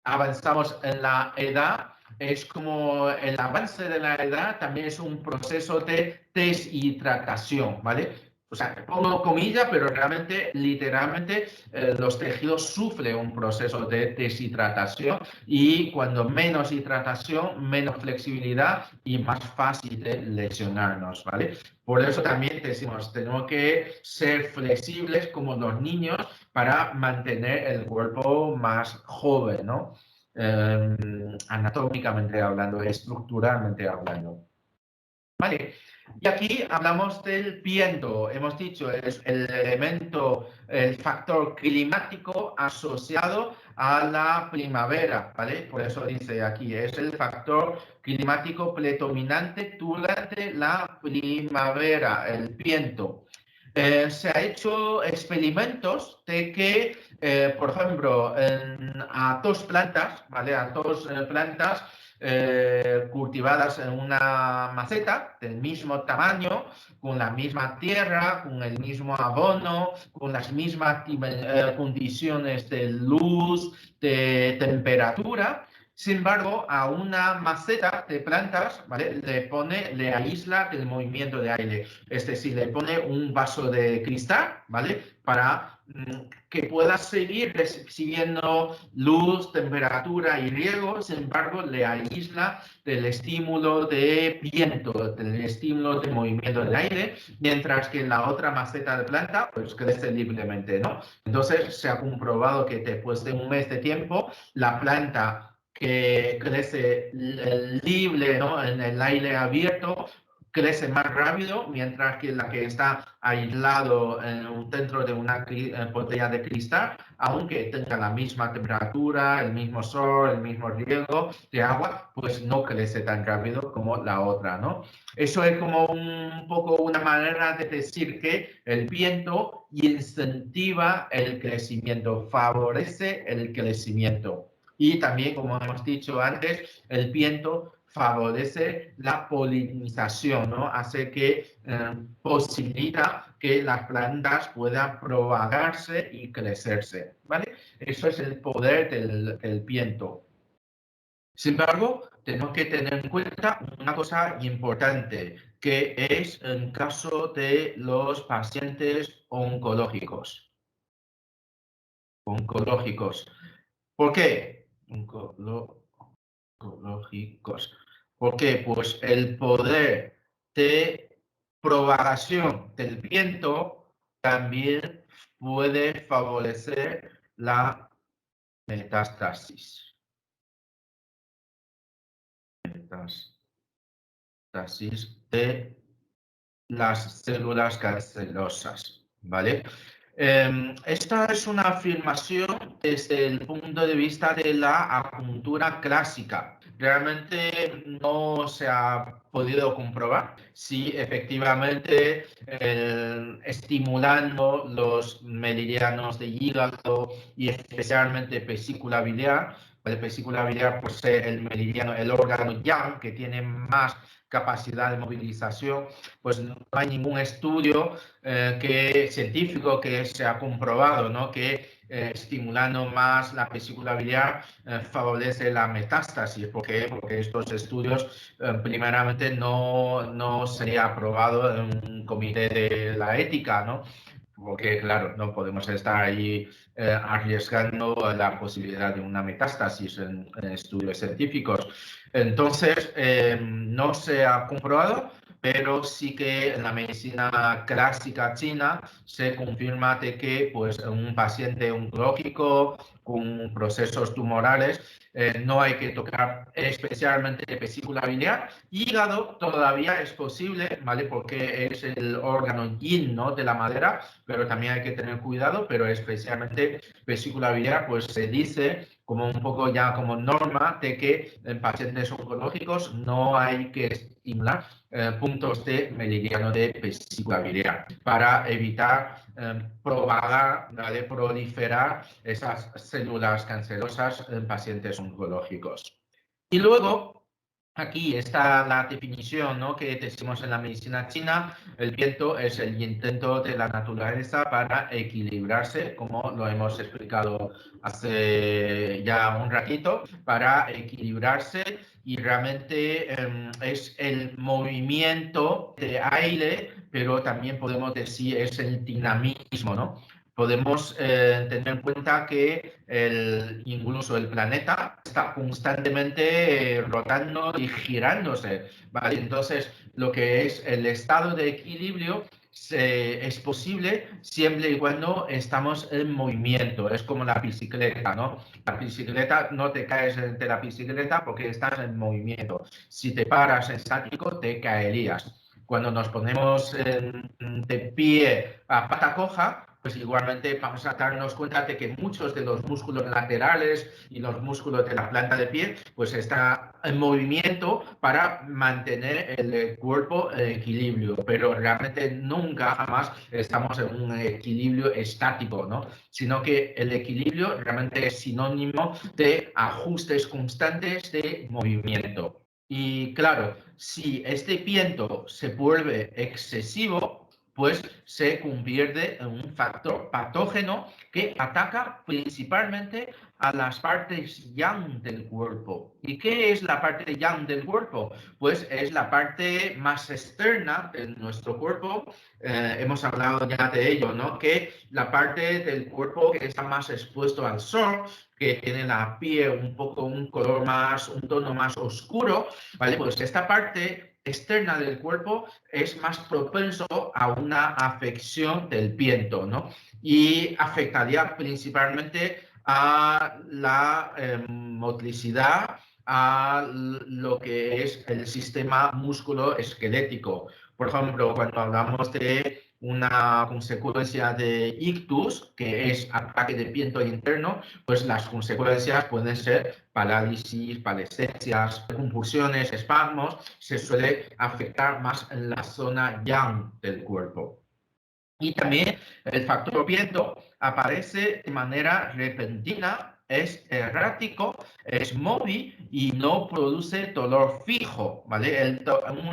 avanzamos en la edad, es como el avance de la edad también es un proceso de deshidratación, ¿vale? O sea, pongo comillas, pero realmente, literalmente, los tejidos sufren un proceso de deshidratación y cuando menos hidratación, menos flexibilidad y más fácil de lesionarnos, ¿vale? Por eso también decimos, tenemos que ser flexibles como los niños para mantener el cuerpo más joven, ¿no? Anatómicamente hablando, estructuralmente hablando. Vale, y aquí hablamos del viento. Hemos dicho, es el elemento, el factor climático asociado a la primavera, ¿vale? Por eso dice aquí, es el factor climático predominante durante la primavera, el viento. Se ha hecho experimentos de que, por ejemplo, a dos plantas, ¿vale? A dos plantas cultivadas en una maceta del mismo tamaño, con la misma tierra, con el mismo abono, con las mismas condiciones de luz, de temperatura, Sin embargo, a una maceta de plantas, ¿vale? Le aísla el movimiento de aire. Es decir, le pone un vaso de cristal, ¿vale? Para que pueda seguir recibiendo luz, temperatura y riego. Sin embargo, le aísla del estímulo de viento, del estímulo de movimiento del aire, mientras que la otra maceta de planta, pues crece libremente, ¿no? Entonces, se ha comprobado que después de un mes de tiempo, la planta que crece libre, ¿no? En el aire abierto, crece más rápido, mientras que la que está aislado dentro de una botella de cristal, aunque tenga la misma temperatura, el mismo sol, el mismo riego de agua, pues no crece tan rápido como la otra, ¿no? Eso es como un poco una manera de decir que el viento incentiva el crecimiento, favorece el crecimiento. Y también, como hemos dicho antes, el viento favorece la polinización, ¿no? Hace que posibilita que las plantas puedan propagarse y crecerse, ¿vale? Eso es el poder del viento. Sin embargo, tenemos que tener en cuenta una cosa importante, que es en caso de los pacientes oncológicos. ¿Por qué? Oncológicos. ¿Por qué? Pues el poder de propagación del viento también puede favorecer la metástasis. Metástasis de las células cancerosas, ¿vale? Esta es una afirmación desde el punto de vista de la acupuntura clásica. Realmente no se ha podido comprobar si efectivamente estimulando los meridianos de hígado y especialmente vesícula biliar, el vesícula biliar por ser el meridiano, el órgano yang que tiene más capacidad de movilización, pues no hay ningún estudio científico que se ha comprobado, ¿no? Que estimulando más la vesícula biliar favorece la metástasis. ¿Por qué? Porque estos estudios primeramente no sería aprobado en un comité de la ética, ¿no? Porque, claro, no podemos estar ahí arriesgando la posibilidad de una metástasis en estudios científicos. Entonces, no se ha comprobado, pero sí que en la medicina clásica china se confirma de que pues, un paciente oncológico con procesos tumorales no hay que tocar especialmente vesícula biliar. Hígado todavía es posible, ¿vale? Porque es el órgano yin, ¿no? De la madera, pero también hay que tener cuidado, pero especialmente vesícula biliar, pues se dice como un poco ya como norma de que en pacientes oncológicos no hay que estimular puntos de meridiano de vesícula biliar para evitar propagar, ¿vale? Proliferar esas células cancerosas en pacientes oncológicos. Y luego, aquí está la definición, ¿no? Que decimos en la medicina china. El viento es el intento de la naturaleza para equilibrarse, como lo hemos explicado hace ya un ratito, para equilibrarse y realmente es el movimiento de aire, pero también podemos decir es el dinamismo, ¿no? Podemos tener en cuenta que incluso el planeta está constantemente rotando y girándose, ¿vale? Entonces, lo que es el estado de equilibrio es posible siempre y cuando estamos en movimiento. Es como la bicicleta, ¿no? La bicicleta, no te caes de la bicicleta porque estás en movimiento. Si te paras estático, te caerías. Cuando nos ponemos de pie a pata coja, pues igualmente vamos a darnos cuenta de que muchos de los músculos laterales y los músculos de la planta de pie pues está en movimiento para mantener el cuerpo en equilibrio, pero realmente nunca jamás estamos en un equilibrio estático, ¿no? Sino que el equilibrio realmente es sinónimo de ajustes constantes de movimiento. Y claro, si este viento se vuelve excesivo, pues se convierte en un factor patógeno que ataca principalmente a las partes yang del cuerpo. ¿Y qué es la parte yang del cuerpo? Pues es la parte más externa de nuestro cuerpo. Hemos hablado ya de ello, ¿no? Que la parte del cuerpo que está más expuesto al sol, que tiene la piel un poco un color más, un tono más oscuro, ¿vale? Pues esta parte externa del cuerpo es más propenso a una afección del viento, ¿no? Y afectaría principalmente a la motricidad, a lo que es el sistema músculo-esquelético. Por ejemplo, cuando hablamos de una consecuencia de ictus, que es ataque de viento interno, pues las consecuencias pueden ser parálisis, palestesias, convulsiones, espasmos. Se suele afectar más en la zona yang del cuerpo. Y también el factor viento aparece de manera repentina, es errático, es móvil y no produce dolor fijo, ¿vale?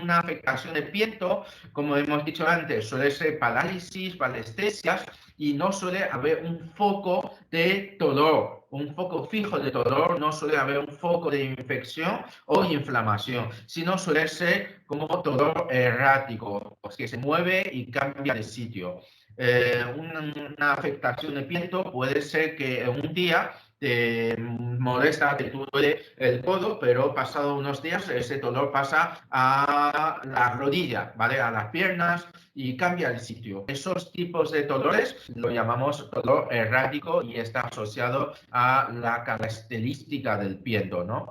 Una afectación de viento, como hemos dicho antes, suele ser parálisis, palestesias y no suele haber un foco de dolor, un foco fijo de dolor, no suele haber un foco de infección o inflamación, sino suele ser como dolor errático, pues que se mueve y cambia de sitio. Una afectación de viento puede ser que un día te molesta, te duele el codo, pero pasado unos días ese dolor pasa a la rodilla, ¿vale? A las piernas y cambia el sitio. Esos tipos de dolores lo llamamos dolor errático y está asociado a la característica del viento, ¿no?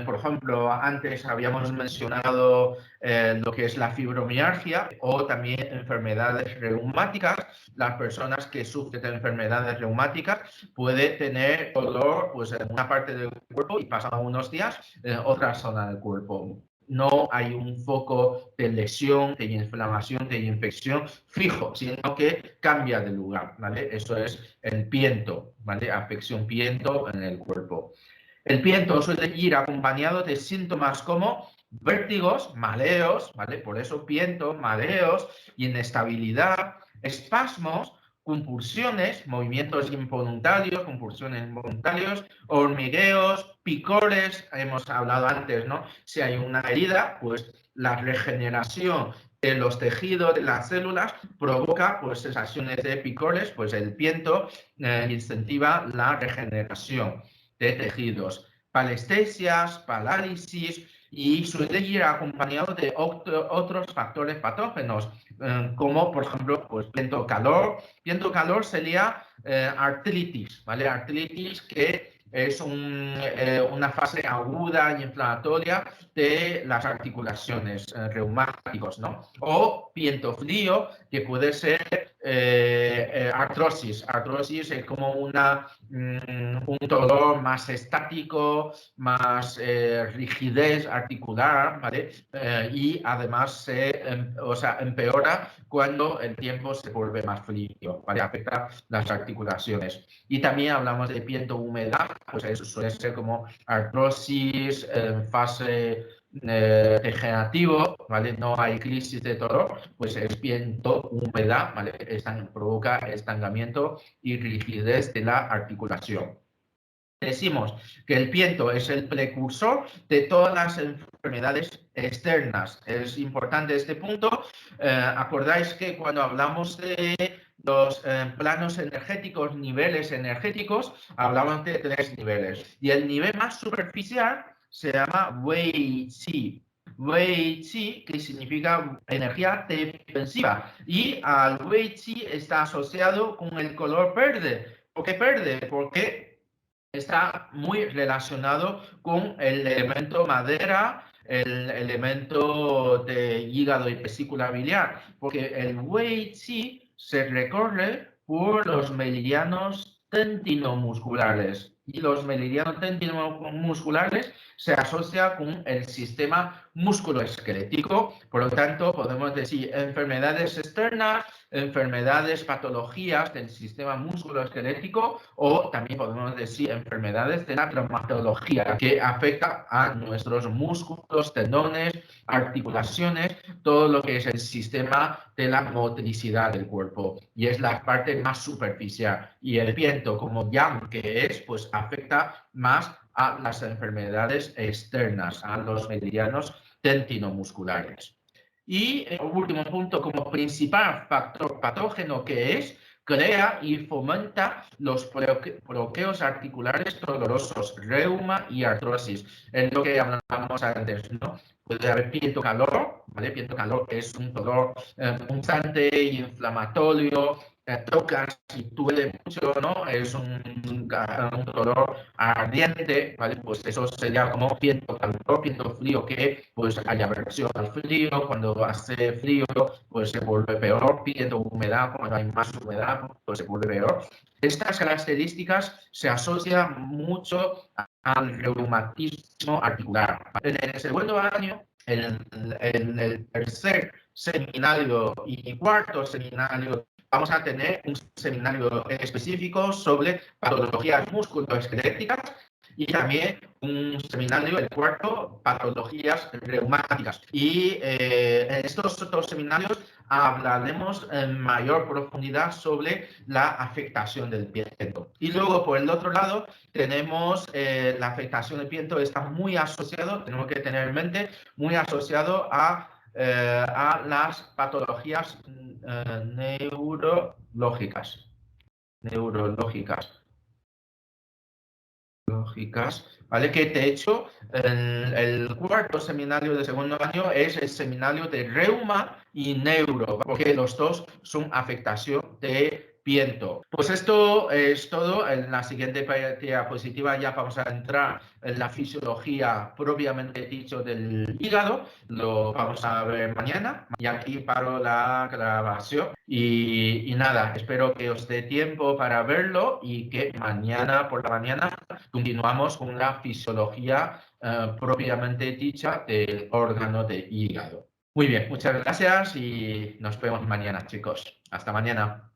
Por ejemplo, antes habíamos mencionado lo que es la fibromialgia o también enfermedades reumáticas. Las personas que sufren de enfermedades reumáticas pueden tener dolor pues, en una parte del cuerpo y pasan unos días en otra zona del cuerpo. No hay un foco de lesión, de inflamación, de infección fijo, sino que cambia de lugar, ¿vale? Eso es el viento, ¿vale? Afección viento en el cuerpo. El viento suele ir acompañado de síntomas como vértigos, mareos, ¿vale? Por eso viento, mareos, inestabilidad, espasmos, convulsiones, movimientos involuntarios, convulsiones involuntarios, hormigueos, picores, hemos hablado antes, ¿no? Si hay una herida, pues la regeneración de los tejidos, de las células, provoca pues sensaciones de picores, pues el viento incentiva la regeneración de tejidos, palestesias, parálisis y suele ir acompañado de otros factores patógenos, como por ejemplo pues, viento-calor. Viento-calor sería artritis, ¿vale? Artritis que es una fase aguda y inflamatoria de las articulaciones reumáticos, ¿no? O viento frío, que puede ser artrosis. Artrosis es como un dolor más estático, más rigidez articular, ¿vale? Y además empeora cuando el tiempo se vuelve más frío, ¿vale? Afecta las articulaciones. Y también hablamos de viento humedad, pues eso suele ser como artrosis en fase degenerativo, ¿vale? No hay crisis de dolor, pues es viento, humedad, ¿vale? Provoca estancamiento y rigidez de la articulación. Decimos que el viento es el precursor de todas las enfermedades externas. Es importante este punto. Acordáis que cuando hablamos de los planos energéticos, niveles energéticos, hablamos de 3 niveles. Y el nivel más superficial se llama Wei Qi. Wei Qi, que significa energía defensiva. Y al Wei Qi está asociado con el color verde. ¿Por qué verde? Porque está muy relacionado con el elemento madera, el elemento de hígado y vesícula biliar, porque el Wei Qi se recorre por los meridianos tendinomusculares y los meridianos tendinomusculares se asocian con el sistema musculoesquelético. Por lo tanto, podemos decir enfermedades externas, enfermedades, patologías del sistema musculoesquelético, o también podemos decir enfermedades de la traumatología que afecta a nuestros músculos, tendones, articulaciones, todo lo que es el sistema de la motricidad del cuerpo, y es la parte más superficial. Y el viento, como yang que es, pues afecta más a las enfermedades externas, a los meridianos tendinomusculares. Y el último punto, como principal factor patógeno que es, crea y fomenta los bloqueos articulares dolorosos, reuma y artrosis. Es lo que hablamos antes, ¿no? Puede haber piento-calor, ¿vale? Piento-calor es un dolor punzante, inflamatorio, tocas y duele mucho, ¿no? Es un dolor ardiente, ¿vale? Pues eso sería como viento calor, viento frío, que pues hay aversión al frío, cuando hace frío pues se vuelve peor, viento humedad, cuando hay más humedad pues se vuelve peor. Estas características se asocian mucho al reumatismo articular. En el segundo año, el tercer seminario y cuarto seminario, vamos a tener un seminario específico sobre patologías musculoesqueléticas y también un seminario, el cuarto, patologías reumáticas. Y en estos dos seminarios hablaremos en mayor profundidad sobre la afectación del viento. Y luego, por el otro lado, tenemos la afectación del viento, está muy asociado, tenemos que tener en mente, muy asociado a las patologías neurológicas. ¿Vale? Que de hecho el cuarto seminario de segundo año es el seminario de reuma y neuro, porque los dos son afectación de viento. Pues esto es todo. En la siguiente diapositiva ya vamos a entrar en la fisiología propiamente dicho del hígado. Lo vamos a ver mañana. Y aquí paro la grabación. Y nada, espero que os dé tiempo para verlo y que mañana por la mañana continuamos con la fisiología propiamente dicha del órgano de hígado. Muy bien, muchas gracias y nos vemos mañana, chicos. Hasta mañana.